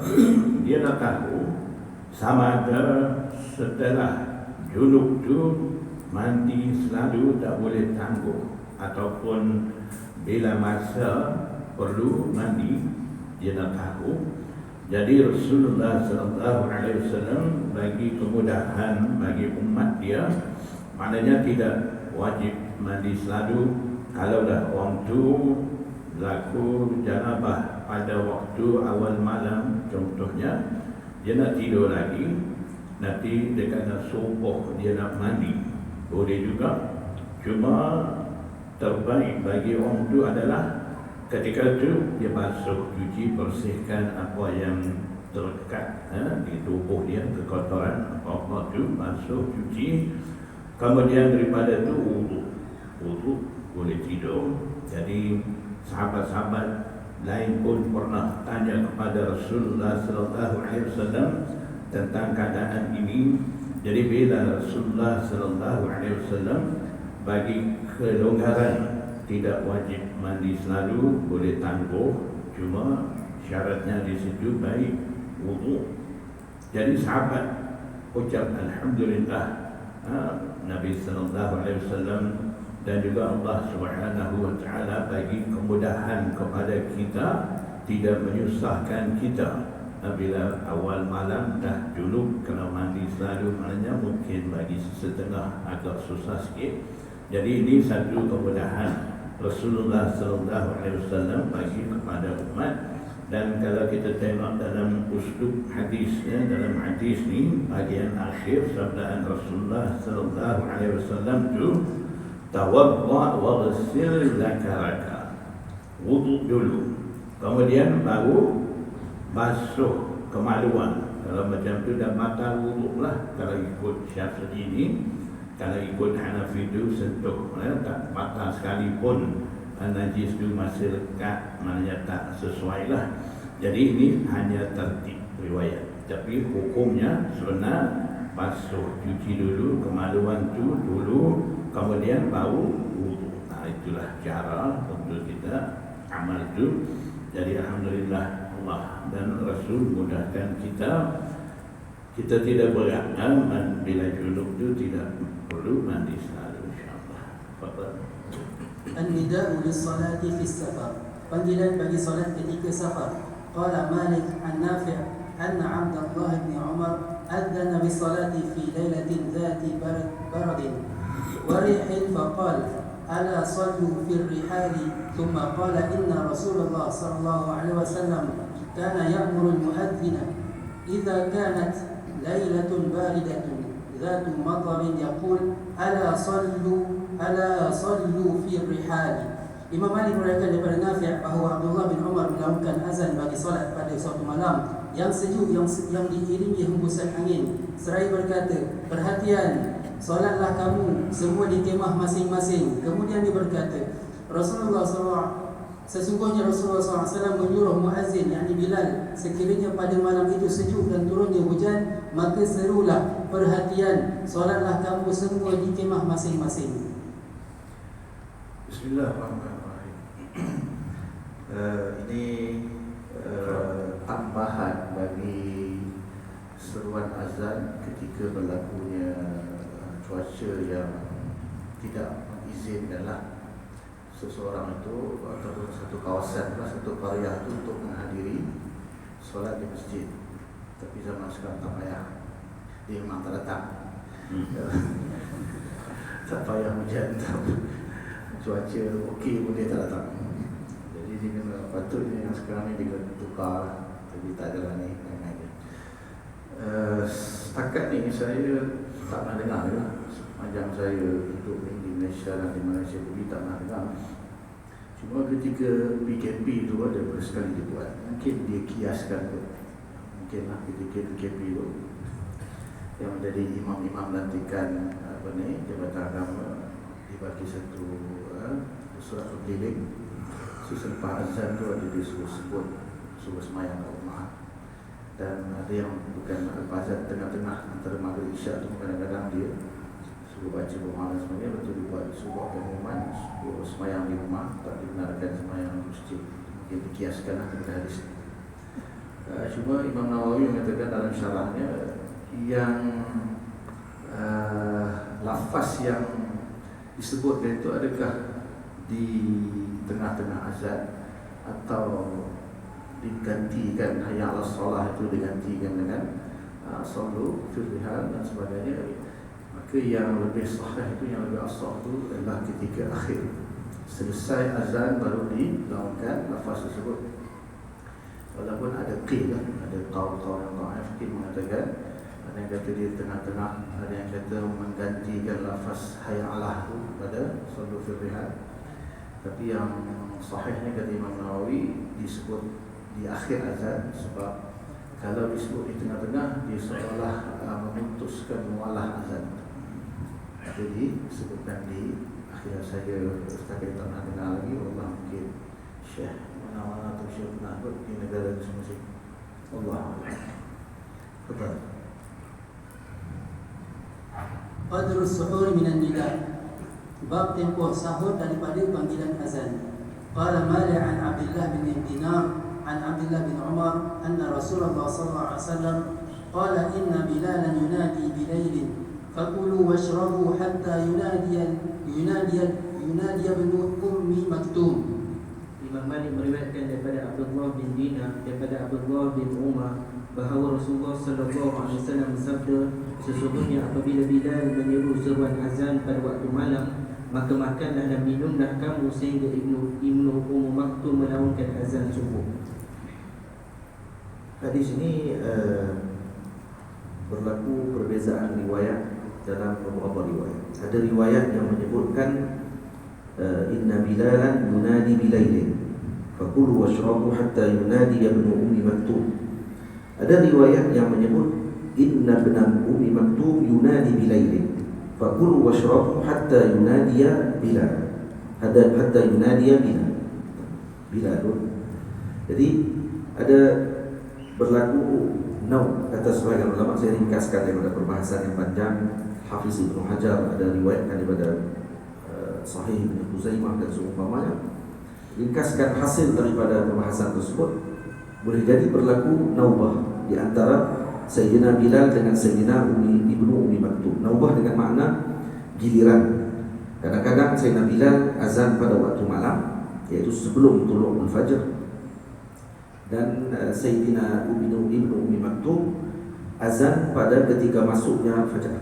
dia nak tahu sama ada setelah junub tu mandi selalu tak boleh tangguh, ataupun bila masa perlu mandi dia nak tahu. Jadi Rasulullah SAW bagi kemudahan bagi umat dia, maknanya tidak wajib mandi selalu. Kalau dah orang tu berlaku janabah pada waktu awal malam, contohnya dia nak tidur lagi, nanti dekat nak subuh dia nak mandi, boleh juga. Cuma terbaik bagi orang tu adalah ketika tu dia basuh, cuci, bersihkan apa yang terlekat di tubuh dia, kekotoran apa-apa tu basuh, cuci. Kemudian daripada tu wudu boleh tidur. Jadi sahabat-sahabat lain pun pernah tanya kepada Rasulullah SAW tentang keadaan ini. Jadi bila Rasulullah SAW bagi kelonggaran, tidak wajib mandi selalu, boleh tangguh, cuma syaratnya di situ baik wudu. Jadi sahabat ucap alhamdulillah, Nabi SAW dan juga Allah Subhanahu wa taala bagi kemudahan kepada kita, tidak menyusahkan kita. bila awal malam dah junub kena mandi selalu, maknanya mungkin bagi setengah agak susah sikit. Jadi ini satu kemudahan Rasulullah SAW bagi kepada umat. Dan kalau kita tengok dalam uslub hadisnya, dalam hadis ni bahagian akhir sabdaan Rasulullah SAW tu, tawadda wa ghsil zakaraka, wudu dulu, kemudian baru basuh kemaluan. Kalau macam tu dah batal wudu lah kalau ikut Syafi'i ni. Kalau ikut Hanafi tu sentuh, tak batal sekalipun najis tu masih lekat, maknanya tak sesuai lah. Jadi ini hanya tertib riwayat, tapi hukumnya sebenar basuh, cuci dulu kemaluan tu dulu, kemudian baru wudu. Itulah cara untuk kita amal itu. Jadi alhamdulillah Allah dan Rasul mudahkan kita. Kita tidak berangan bila junub itu tidak perlu mandi selalu, insyaAllah. Fadhal. An-nida'u lis-salati fi safar. Panggilan bagi solat ketika safar. Qala Malik an Nafi' anna Abdullah bin Umar adzana bis-salati fi lailatin dhati baradin wa rihin faqala ala sallu fi ar-rihali thumma qala inna Rasulullah sallallahu alaihi wasallam kana ya'muru al-mu'adhdhina idza kanat lailatun baridatun dhatu matarin yaqul ala sallu fi rihali. Imam Malik meriwayatkan daripada Nafi' bahawa Abdullah bin Umar melakukan azan bagi solat pada suatu malam yang sejuk yang diiringi hembusan angin, seraya berkata, perhatian, solatlah kamu semua di kemah masing-masing. Kemudian dia berkata, sesungguhnya Rasulullah SAW menyuruh muazzin, yakni Bilal, sekiranya pada malam itu sejuk dan turunnya hujan, maka serulah, perhatian, solatlah kamu semua di kemah masing-masing. Bismillahirrahmanirrahim. Ini tambahan bagi seruan azan ketika berlakunya cuaca yang tidak mengizinkanlah seseorang itu ataupun satu kawasan, satu qaryah itu untuk menghadiri solat di masjid. Tapi zaman sekarang tak payah, dia memang tak datang. Tak payah hujan, cuaca okey pun dia tak datang. Jadi dia kena, patutnya yang sekarang ni dia kena tukar, tapi tak adalah ni. Setakat ni saya tak pernah dengar ya. Sepanjang saya hidup di Malaysia dan di Malaysia pun tak pernah dengar. Cuma ketika PKP tu ada bersekali dibuat, mungkin dia kiaskan tu. Mungkinlah ketika PKP tu yang menjadi imam-imam lantikan Jabatan Agama dibagi satu surat keliling. Selepas azan tu ada disebut suruh semayang kat rumah. Dan ada yang bukan azan tengah-tengah antara maghrib isyak tu, kadang-kadang dia suruh baca bermalam sebenarnya, betul dibuat sebuah pengumuman suruh semayang di rumah, tak dibenarkan semayang di masjid. Mungkin dikiaskanlah kepada hadis. Cuma Imam Nawawi mengatakan dalam syarahnya yang lafaz yang disebutkan itu adakah di tengah-tengah azan atau digantikan hayya 'alas shalah itu digantikan dengan sallu fil rihal dan sebagainya. Maka yang lebih sahih itu, yang lebih asah itu adalah ketika akhir selesai azan baru dilaungkan lafaz tersebut. Walaupun ada qil, ada qaul yang dhaif mengatakan, ada yang kata di tengah-tengah, ada yang kata menggantikan lafaz hayya 'alah itu pada sallu fil rihal. Tapi yang sahihnya kata Imam Nawawi disebut di akhir azan, sebab kalau disebut di tengah-tengah dia seolah memutuskan mualah azan. Jadi disebutkan di akhir. Saya setakat tak pernah dengar lagi. Allah mungkin Syekh mana-mana atau Syekh pernah buat di negara masing-masing. Allah betul. Qadrus suhur minan nida. Bab tempoh sahur daripada panggilan azan. Qala Malik an Abdullah bin Dinar an Abdullah bin Umar anna Rasulullah sallallahu alaihi wasallam qala inna Bilalan yunadi bilailin fakulu washrabu hatta yunadi ibn Ummi Maktum. Imam Malik meriwayatkan daripada Abdullah bin Dinar daripada Abdullah bin Umar bahawa Rasulullah sallallahu alaihi wasallam bersabda, sesungguhnya apabila Bilal menyeru seruan azan pada waktu malam, maka makanlah dan minumlah kamu sehingga Ibnu Maktum menaunkan azan subuh. Hadis ini berlaku perbezaan riwayat dalam beberapa riwayat. Ada riwayat yang menyebutkan inna Bilalan yunadi bilailin fakulu washrabu hatta yunadi ibnu ummi maktum. Ada riwayat yang menyebut inna ibna ummi maktum yunadi bilailin fakulu washrabu hatta yunadiya Bilal, hatta yunadiya Bilal. Jadi ada berlaku kata sebagian ulama. Saya ringkaskan daripada perbahasan yang panjang. Hafiz Ibnu Hajar ada riwayatkan daripada Sahih Ibnu Huzaimah dan seumpamanya. Ringkaskan hasil daripada pembahasan tersebut, boleh jadi berlaku naubah di antara Sayyidina Bilal dengan Sayyidina Ibnu Ummi Maktum. Naubah dengan makna giliran. Kadang-kadang Sayyidina Bilal azan pada waktu malam, yaitu sebelum tulu'ul fajr, dan Sayyidina Ibnu Ummi Maktum azan pada ketika masuknya fajar.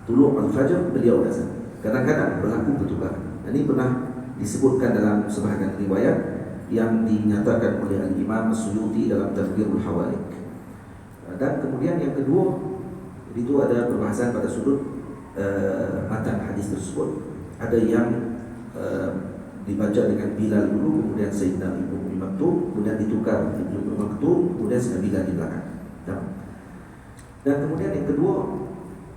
Tulu'ul fajr beliau azan. Kadang-kadang berlaku pertukaran. Ini pernah disebutkan dalam sebahagian riwayat yang dinyatakan oleh Al-Imam As-Suyuti dalam Tadbirul Hawalik. Dan kemudian yang kedua, itu ada perbahasan pada sudut matan hadis tersebut. Ada yang dibaca dengan Bilal dulu, kemudian Sayyidina Ibnu Ummi Maktum, kemudian ditukar Ibnu Ummi Maktum, kemudian Sayyidina Bilal di belakang. Dan kemudian yang kedua,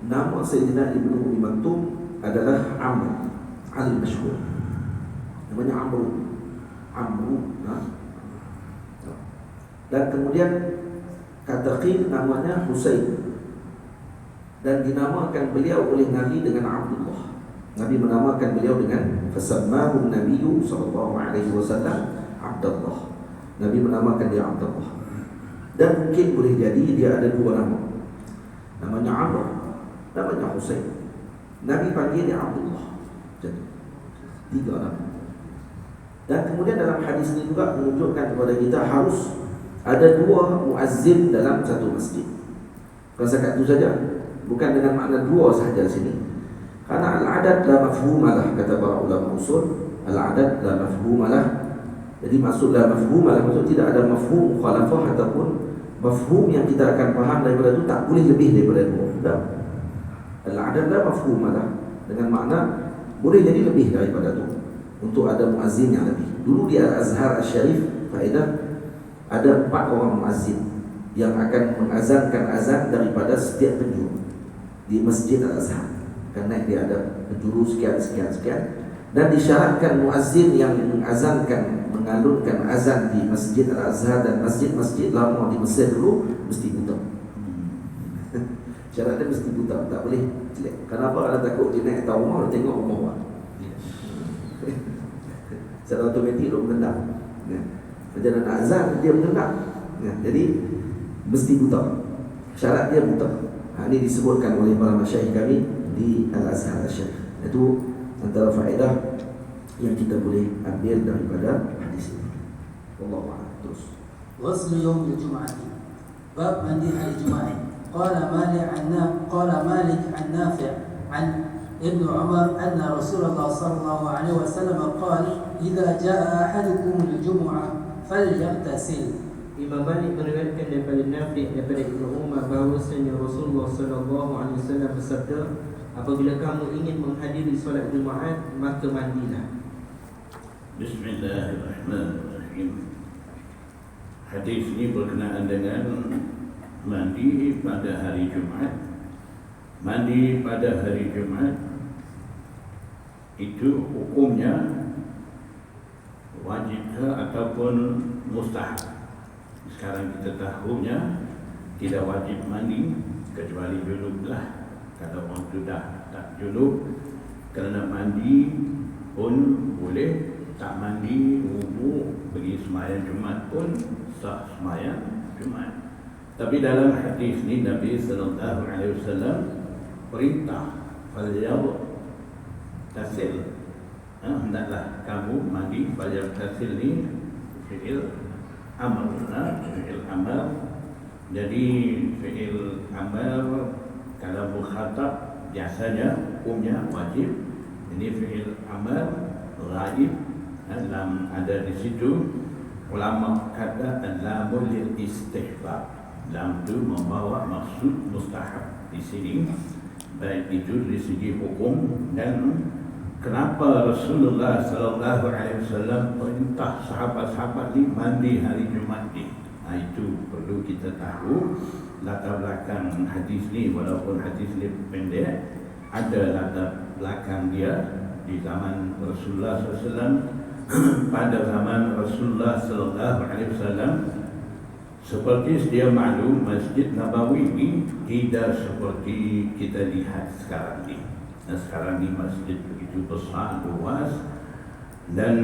nama Sayyidina Ibnu Ummi Maktum adalah Amr al-Mashhur. Namanya Amru. Dan kemudian kata qil namanya Husain. Dan dinamakan beliau oleh Nabi dengan Abdullah. Nabi menamakan beliau dengan fasammahu Nabiyyu sallallahu alaihi wasallam Abdullah. Nabi menamakan dia Abdullah. Dan mungkin boleh jadi dia ada dua nama. Namanya Amr, namanya Husain. Nabi panggil dia Abdullah. Jadi tiga nama. Dan kemudian dalam hadis ini juga menunjukkan kepada kita harus ada dua muazzin dalam satu masjid. Bukan sekat itu saja. Bukan dengan makna dua sahaja sini. Karena al-adad la mafhumalah, kata para ulama usul. Al-adad la mafhumalah. Jadi maksud la mafhumalah, maksud tidak ada mafhum mukhalafah ataupun mafhum yang kita akan faham daripada itu tak boleh lebih daripada dua. Tak. Al-adad la mafhumalah, dengan makna boleh jadi lebih daripada itu untuk ada muazzin yang lebih. Dulu di Al-Azhar Al-Syarif faedah ada 4 orang muazzin yang akan mengazankan azan daripada setiap penjuru di Masjid Al-Azhar. Kerana dia ada penjuru sekian dan disyaratkan muazzin yang mengazankan, mengalunkan azan di Masjid Al-Azhar dan masjid-masjid lama di Mesir dulu mesti buta. Syaratnya mesti buta, tak boleh jelek. Kenapa? Ada takut dia naik atas rumah, dia tengok rumah orang. Secara otomatik dia mengendap. Macam nak azan, dia mengendap. Jadi mesti buta. Syarat dia buta. Ini disebutkan oleh para masyayikh kami di Al-Azhar Al-Syarif. Itu antara faedah yang kita boleh ambil daripada hadis ini. Wallahu a'lam. Terus. Ghusl yawm al-jum'ah. Bab mandi hari Jumaat. قال مالك عن نافع عن ابن عمر أن رسول الله صلى الله عليه وسلم قال إذا جاء أحدكم الجمعة فليغتسل. Imam Malik meriwayatkan daripada Nafi' daripada Ibnu Umar bahawasanya Rasulullah sallallahu alaihi wasallam bersabda, apabila kamu ingin menghadiri solat Jumaat maka mandilah. Bismillahirrahmanirrahim. Hadis ini berkenaan dengan mandi pada hari Jumaat. Mandi pada hari Jumaat itu hukumnya wajib ataupun mustahab. Sekarang kita tahunya tidak wajib mandi kecuali junublah. Kalau orang sudah tak junub, kerana mandi pun boleh, tak mandi wudu pergi sembahyang Jumaat pun sah sembahyang Jumaat. Tapi dalam hadis ni Nabi sallallahu alaihi wasallam perintah falyagtasil, hendaklah kamu mandi. Falyaktasil ni fi'il amr, fi'il amr. Jadi fi'il amr kalau mukhatab biasanya hukumnya wajib. Ini fi'il amr ghaib, lam ada di situ. Ulama kata lamul lil istihbab, lam tu membawa maksud mustahab di sini, baik itu dari segi hukum. Dan kenapa Rasulullah sallallahu alaihi wasallam perintah sahabat-sahabat ni mandi hari Jumaat ni? Itu perlu kita tahu latar belakang hadis ni. Walaupun hadis ni pendek, ada latar belakang dia di zaman Rasulullah SAW. Pada zaman Rasulullah sallallahu alaihi wasallam, seperti sedia maklum, Masjid Nabawi ini tidak seperti kita lihat sekarang ni. Sekarang ni masjid begitu besar, luas, dan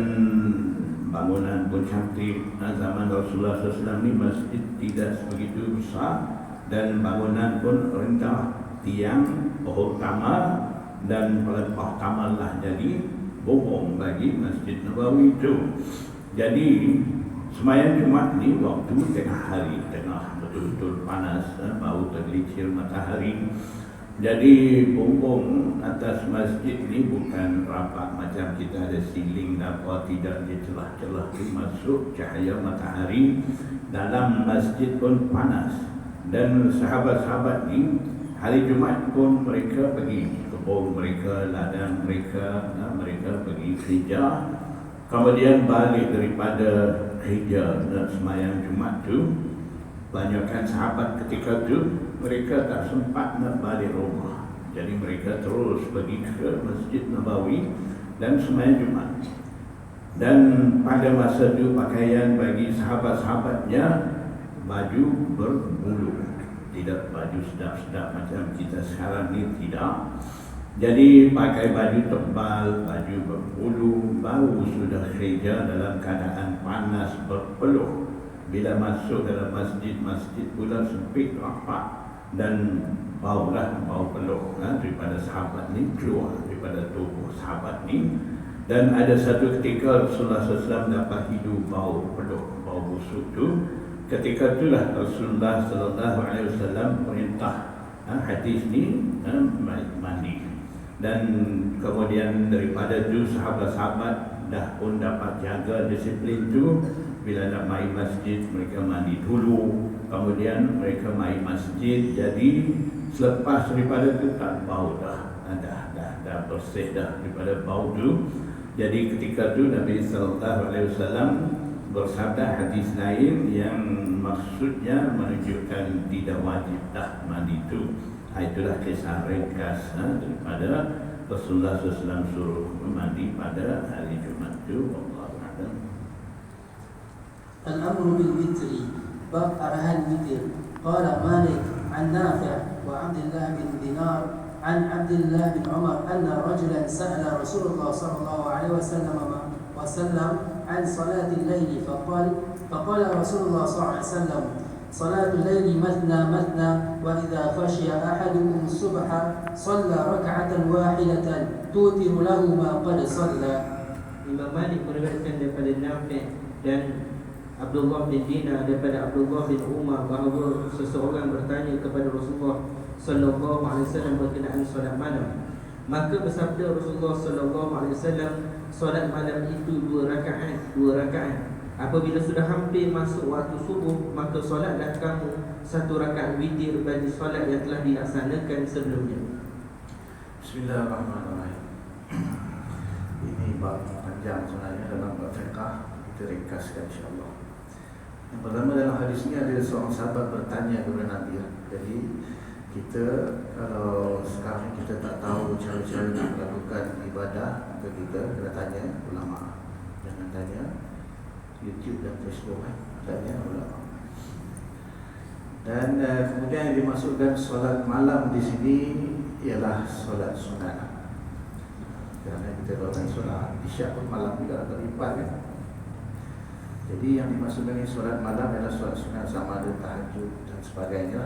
bangunan pun cantik. Zaman Rasulullah SAW ni masjid tidak begitu besar dan bangunan pun rendah, tiang pohon tamar, dan pelepah tamarlah jadi bohong bagi Masjid Nabawi itu. Jadi sembahyang Jumaat ni waktu tengah hari, tengah betul-betul panas, bau tergelincir matahari. Jadi bumbung atas masjid ni bukan rapat macam kita ada siling apa, tidak, di celah-celah tu masuk cahaya matahari. Dalam masjid pun panas. Dan sahabat-sahabat ni hari Jumaat pun mereka pergi kebun mereka, ladang mereka, mereka pergi kerja. Kemudian balik daripada kerja dan sembahyang Jumaat tu, banyakkan sahabat ketika tu mereka tak sempat nak balik rumah. Jadi mereka terus pergi ke Masjid Nabawi dan sembahyang Jumaat. Dan pada masa itu pakaian bagi sahabat-sahabatnya baju berbulu, tidak baju sedap-sedap macam kita sekarang ni, tidak. Jadi pakai baju tebal, baju berbulu, baru sudah kerja dalam keadaan panas berpeluh. Bila masuk dalam masjid pula sempit, rapat, dan bau peluh daripada sahabat ni keluar daripada tubuh sahabat ni. Dan ada satu ketika Rasulullah SAW dapat hidup bau peluh, bau busuk tu. Ketika itulah Rasulullah SAW perintah hadis ni mandi. Dan kemudian daripada itu sahabat-sahabat dah pun dapat jaga disiplin tu. Bila nak mai masjid mereka mandi dulu, kemudian mereka mai masjid. Jadi selepas daripada itu tak bau dah bersih dah daripada bau tu. Jadi ketika itu Nabi SAW bersabda hadis lain yang maksudnya menunjukkan tidak wajib dah mandi itu. Itulah kisah ringkas daripada Rasulullah SAW suruh mandi pada hari Jumaat itu. Wallahu a'lam. Al-amru bil witri, bab arahan witir. Qala Malik an Nafi' wa Abdullah bin Dinar an Abdullah bin Umar anna rajulan sa'ala Rasulullah sallallahu alaihi wasallam an salatil layli faqala Rasulullah sallallahu alaihi wasallam salatul layli mathna wa idza khashiya ahadukum as-subha shalla rak'atan wahidatan tutiru lahu ma qad shalla. Imam Malik meriwayatkan daripada Nafi' dan Abdullah bin Dinar daripada Abdullah bin Umar bahawa seseorang bertanya kepada Rasulullah sallallahu alaihi wasallam berkenaan solat malam. Maka bersabda Rasulullah sallallahu alaihi wasallam, solat malam itu 2 rakaat. Apabila sudah hampir masuk waktu subuh, maka solatlah kamu 1 rakaat witir bagi solat yang telah dilaksanakan sebelumnya. Bismillahirrahmanirrahim. Ini bab panjang sebenarnya dalam bab fiqh, kita ringkaskan insya-Allah. Yang pertama dalam hadis ini ada seorang sahabat bertanya kepada Nabi. Jadi kita kalau sekarang kita tak tahu cara-cara nak melakukan ibadah, maka kita kena tanya ulama. Jangan tanya YouTube dan Facebook, tanya ulama. Dan kemudian yang dimasukkan solat malam di sini ialah solat sunat. Kerana kita tahu kan solat isyak pun malam juga terlibat kan. Jadi yang dimaksudkan ini solat malam adalah solat sunat sama ada tahajud dan sebagainya.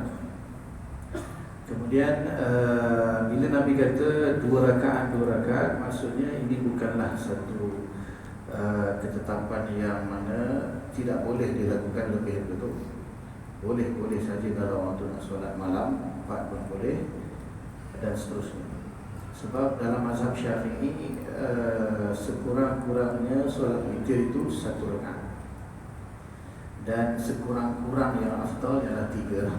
Kemudian bila Nabi kata 2 rakaat, maksudnya ini bukanlah satu ketetapan yang mana tidak boleh dilakukan lebih dari itu. Boleh saja kalau waktu nak solat malam 4 pun boleh dan seterusnya. Sebab dalam mazhab Syafi'i sekurang-kurangnya solat witir itu 1 rakaat. Dan sekurang-kurang yang afdal ialah 3 lah.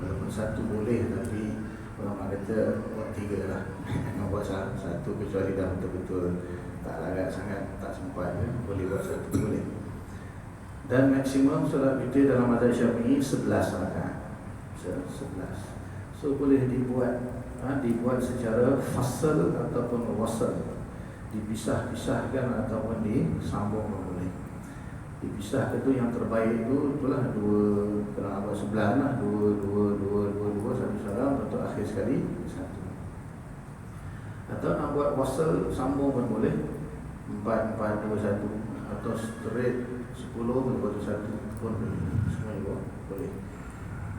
Walaupun 1 boleh, tapi ulama kata buat 3 lah. Jangan buat 1 kecuali dah betul-betul tak larat sangat, tak sempat, boleh buat 1 boleh. Dan maksimum solat witir dalam mazhab Syafi'i 11 rakaat. 11. So boleh dibuat secara fasal ataupun wasal, dipisah-pisahkan ataupun disambung pun boleh. Dipisah itu yang terbaik itu itulah 2, kalau abang sebelah lah 2 satu salam, atau akhir sekali 1. Atau nak buat wasal sambung pun boleh 4, 2, 1, atau straight 10 lepas tu 1 pun boleh. Semua juga boleh.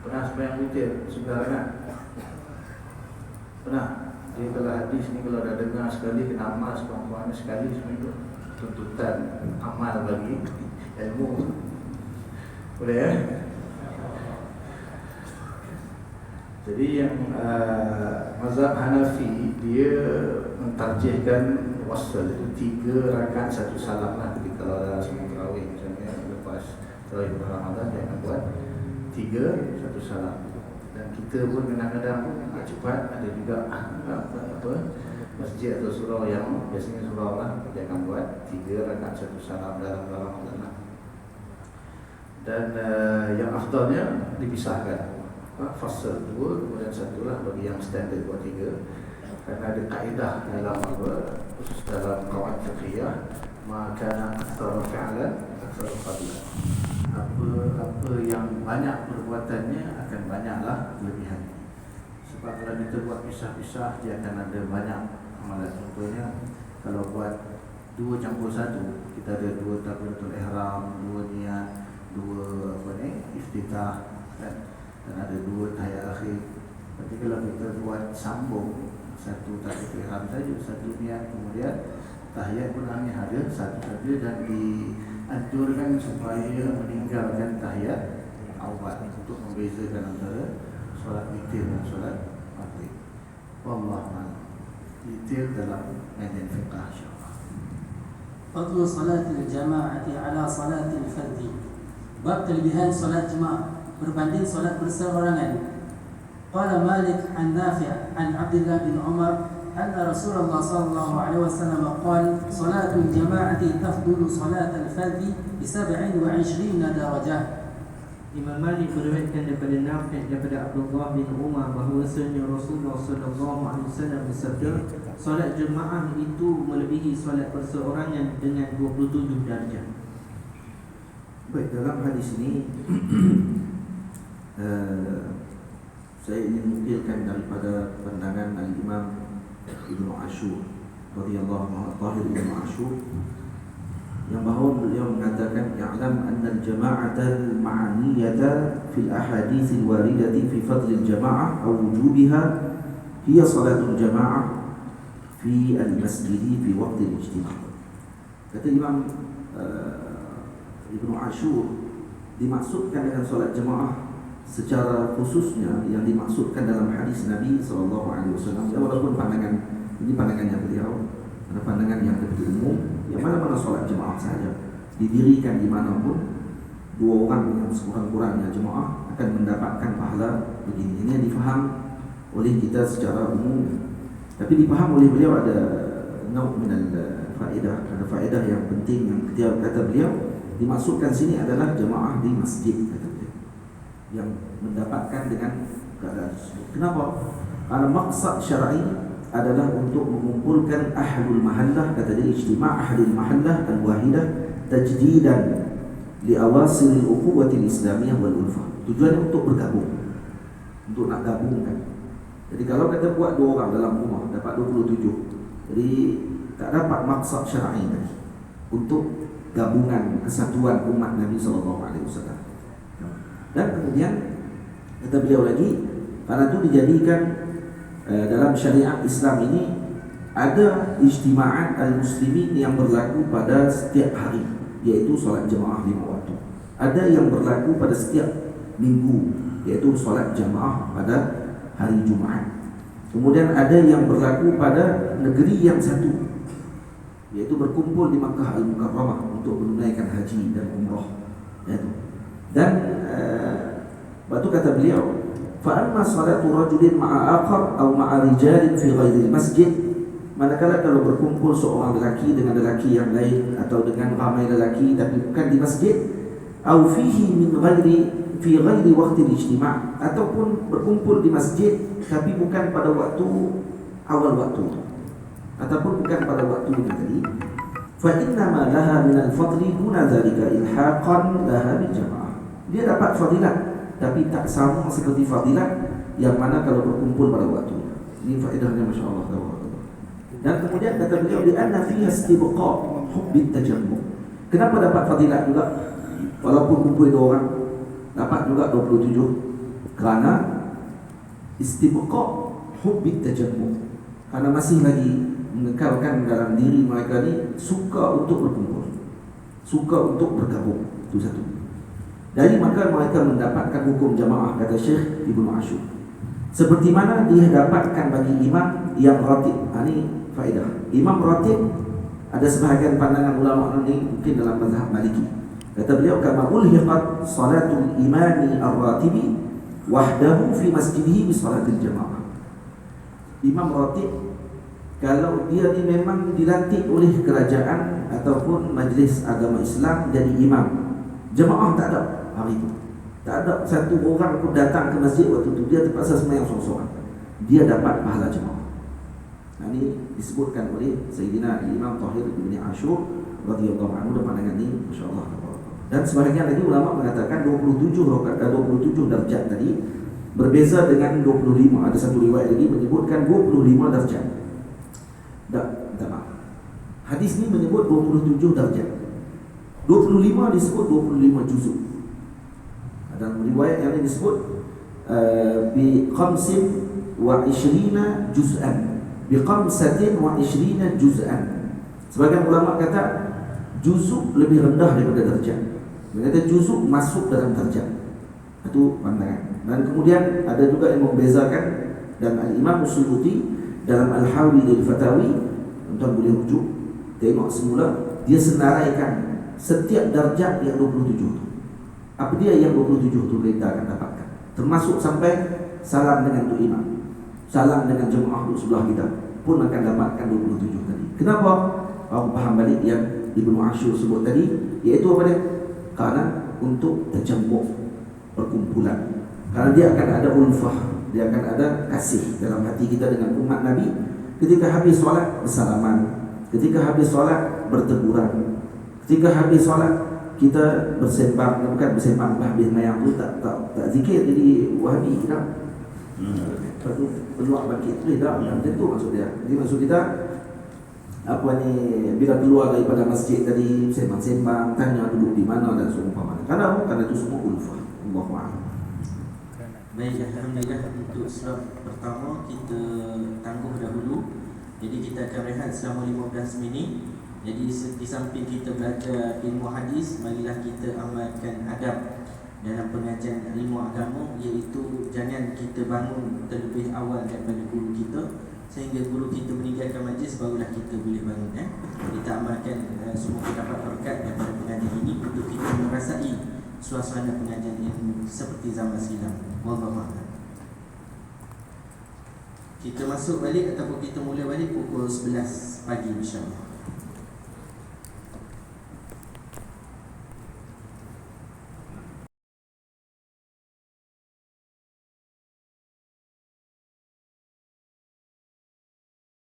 Pernah sembahyang witir 9 rakaat? Pernah? Jadi kalau hadis ni kalau dah dengar sekali kena amal sekurang-kurangnya sekali semua itu tuntutan amal bagi ilmu. Boleh ya? Jadi yang mazhab Hanafi dia mentarjihkan wasal itu 3 rakaat 1 salam lah. Jadi kalau dalam semua tarawih misalnya lepas tarawih Ramadan dia akan buat 3 1 salam. Dan kita pun kadang-kadang cepat, ada juga masjid atau surau yang biasanya surau lah, dia akan buat 3 rakaat 1 salam dalam Ramadan lah. Dan yang afdalnya dipisahkan, fasal 2 kemudian 1 lah bagi yang standard buat 3. Kerana ada kaedah dalam khusus dalam qawaid fiqhiyah, maka aktsara fi'lan aktsara fadlan. Apa yang banyak perbuatannya akan banyaklah kelebihan. Sebab kalau kita buat pisah-pisah dia akan ada banyak amalan. Contohnya kalau buat 2 campur 1, kita ada 2 takbiratul ihram, 2 niat, 2 iftitah kan? Dan ada 2 tahiyat akhir. Tapi kalau kita buat sambung 1 takbiratul ihram saja, 1 niat, kemudian tahiyat pun hanya ada 1 saja, dan dianjurkan supaya meninggalkan tahiyat awal untuk membezakan antara solat witir dan solat maghrib. Wallahu a'lam. Witir dalam medan fiqh insya-Allah. Fadlu salatil jama'ati ala salatil fardhi. Bab kelebihan solat jemaah berbanding solat berseorangan. Qala Malik an Nafi' an Abdullah bin Umar anna Rasulullah sallallahu alaihi wasallam qala salatul jama'ati tafdulu salatal fardhi bi 27 darajah. Imam Malik meriwayatkan daripada Nafi' daripada Abdullah bin Umar bahawasanya Rasulullah sallallahu alaihi wasallam bersabda, solat jemaah itu melebihi solat perseorangan dengan 27 darjah. Baik, dalam hadis ini saya ingin menukilkan daripada pandangan Al-Imam Ibnu Ashur radhiyallahu anhu, Tahir Ibnu Ashur, yang bahawa beliau mengatakan ya'lam anna al-jama'ata al-ma'niyata fil ahadits al-waridati fi fadl al-jama'ah aw wujubiha hiya salatul jama'ah fi al-masjid fi waqt al-ijtima'. Kata Imam Ibnu Ashur, dimaksudkan dengan solat jemaah secara khususnya yang dimaksudkan dalam hadis Nabi SAW, walaupun pandangan ini pandangannya beliau, ada pandangan yang lebih umum, yang mana-mana solat jemaah saja didirikan di mana pun, 2 orang yang sekurang-kurangnya jemaah akan mendapatkan pahala begini. Ini yang difaham oleh kita secara umum, tapi dipaham oleh beliau ada nauk minal faedah, ada faedah yang penting yang kata beliau dimaksudkan sini adalah jemaah di masjid, kata beliau, yang mendapatkan dengan keadaan tersebut. Kenapa? Karena maksud syar'i adalah untuk mengumpulkan ahlul mahallah, kata dia ijtima' ahlul mahallah al-wahidah tajdidan li awasil al-ukhuwati al-islamiyah wal ulfah. Tujuannya untuk bergabung, untuk nak gabungkan. Jadi kalau kita buat 2 orang dalam rumah dapat 27, jadi tak dapat maksud syar'i tadi untuk gabungan kesatuan umat Nabi SAW. Dan kemudian kata beliau lagi, karena itu dijadikan dalam syariat Islam ini ada ijtima'at al-muslimin yang berlaku pada setiap hari, iaitu solat jemaah 5 waktu. Ada yang berlaku pada setiap minggu, iaitu solat jemaah pada hari Jumaat. Kemudian ada yang berlaku pada negeri yang satu, iaitu berkumpul di Makkah Al-Mukarramah untuk menunaikan haji dan umrah. Dan batu kata beliau, فَأَمَّا صَلَاةُ رَجُلٍ مَعَ آخَرْ أَوْ مَعَ رِجَالٍ فِي غَيْرِ الْمَسْجِدِ. Manakala kalau berkumpul seorang lelaki dengan lelaki yang lain, atau dengan ramai lelaki tapi bukan di masjid, أَوْ فِيهِ مِنْ غَيْرِ fi ghairi waqti al-ijtima', ataupun berkumpul di masjid tapi bukan pada waktu awal waktu, ataupun bukan pada waktu tadi, fa inna ma laha min al-fadli duna dzalika ilhaqan laha bil jamaah. Dia dapat fadilat tapi tak sama seperti fadilat yang mana kalau berkumpul pada waktu. Ini faedahnya masya-Allah. Dan kemudian kata beliau, di anna fiha istibqa hubbit tajammu. Kenapa dapat fadilat juga walaupun kumpul 2 orang? Dapat juga 27 kerana istibqa hubbit tajammu, karena masih lagi mengekalkan dalam diri mereka ni suka untuk berkumpul, suka untuk bergabung. Itu satu. Dari maka mereka mendapatkan hukum jamaah, kata Syekh Ibnu Ashur, seperti mana dia dapatkan bagi imam yang ratib. Ini faedah. Imam ratib ada sebahagian pandangan ulama nanti mungkin dalam mazhab Maliki. Kata beliau, kama ulhiqat salatul imami ar-ratibi wahdahu fi masjidihi bi salatil jamaah. Imam ratib kalau dia ni memang dilantik oleh kerajaan ataupun majlis agama Islam jadi imam, jemaah tak ada hari itu. Tak ada satu orang pun datang ke masjid waktu itu, dia terpaksa sembahyang seorang-seorang. Dia dapat pahala jemaah. Ini disebutkan oleh Sayyidina Imam Tahir bin Ashur radhiyallahu anhu dalam pandangan ini, masyaallah. Dan sebahagian lagi ulama mengatakan 27 darjat tadi berbeza dengan 25. Ada satu riwayat lagi menyebutkan 25 darjat. Tak maaf. Hadis ini menyebut 27 darjat. 25 disebut 25 juzuk. Dalam riwayat yang lain disebut bi khamsin wa 20 juz'an. Bi khamsatin wa 20 juz'an. Sebagian ulama kata juzuk lebih rendah daripada darjat. Mereka juzuk masuk dalam darjat. Itu pandangan. Dan kemudian ada juga yang membezakan, dan Al-Imam Suyuti dalam Al-Hawi dari Fatawi, tuan boleh rujuk, tengok semula dia senaraikan setiap darjat yang 27 itu. Apa dia yang 27 itu kita akan dapatkan. Termasuk sampai salam dengan tu imam, salam dengan jemaah duduk sebelah kita pun akan dapatkan 27 tadi. Kenapa? Aku paham balik yang Ibnu Ashur sebut tadi, iaitu apa dia? Karena untuk tercampur perkumpulan, karena dia akan ada ulfah, dia akan ada kasih dalam hati kita dengan umat Nabi. Ketika habis solat bersalaman, ketika habis solat berteguran, ketika habis solat kita bersembang, bukan bersembang habis mayang tu tak zikir jadi wahabi kita. Peluang bangkit tu dah, itu maksud dia. Jadi maksud kita apa ni, bila keluar daripada masjid tadi sembang-sembang, tanya duduk di mana dan seumpamanya. Karena itu semua ulfah. Allahu a'lam. Baik, alhamdulillah. Untuk slot pertama kita tangguh dahulu. Jadi kita akan rehat selama 15 minit. Jadi di samping kita belajar ilmu hadis, marilah kita amalkan adab dalam pengajian ilmu agama, iaitu jangan kita bangun terlebih awal daripada guru kita, sehingga guru kita meninggalkan majlis barulah kita boleh bangun. Kita amalkan semoga dapat berkat daripada pengajian ini untuk kita merasai suasana pengajian ilmu seperti zaman silam. Wallahu a'lam. Kita masuk balik ataupun kita mula balik pukul 11 pagi insya-Allah.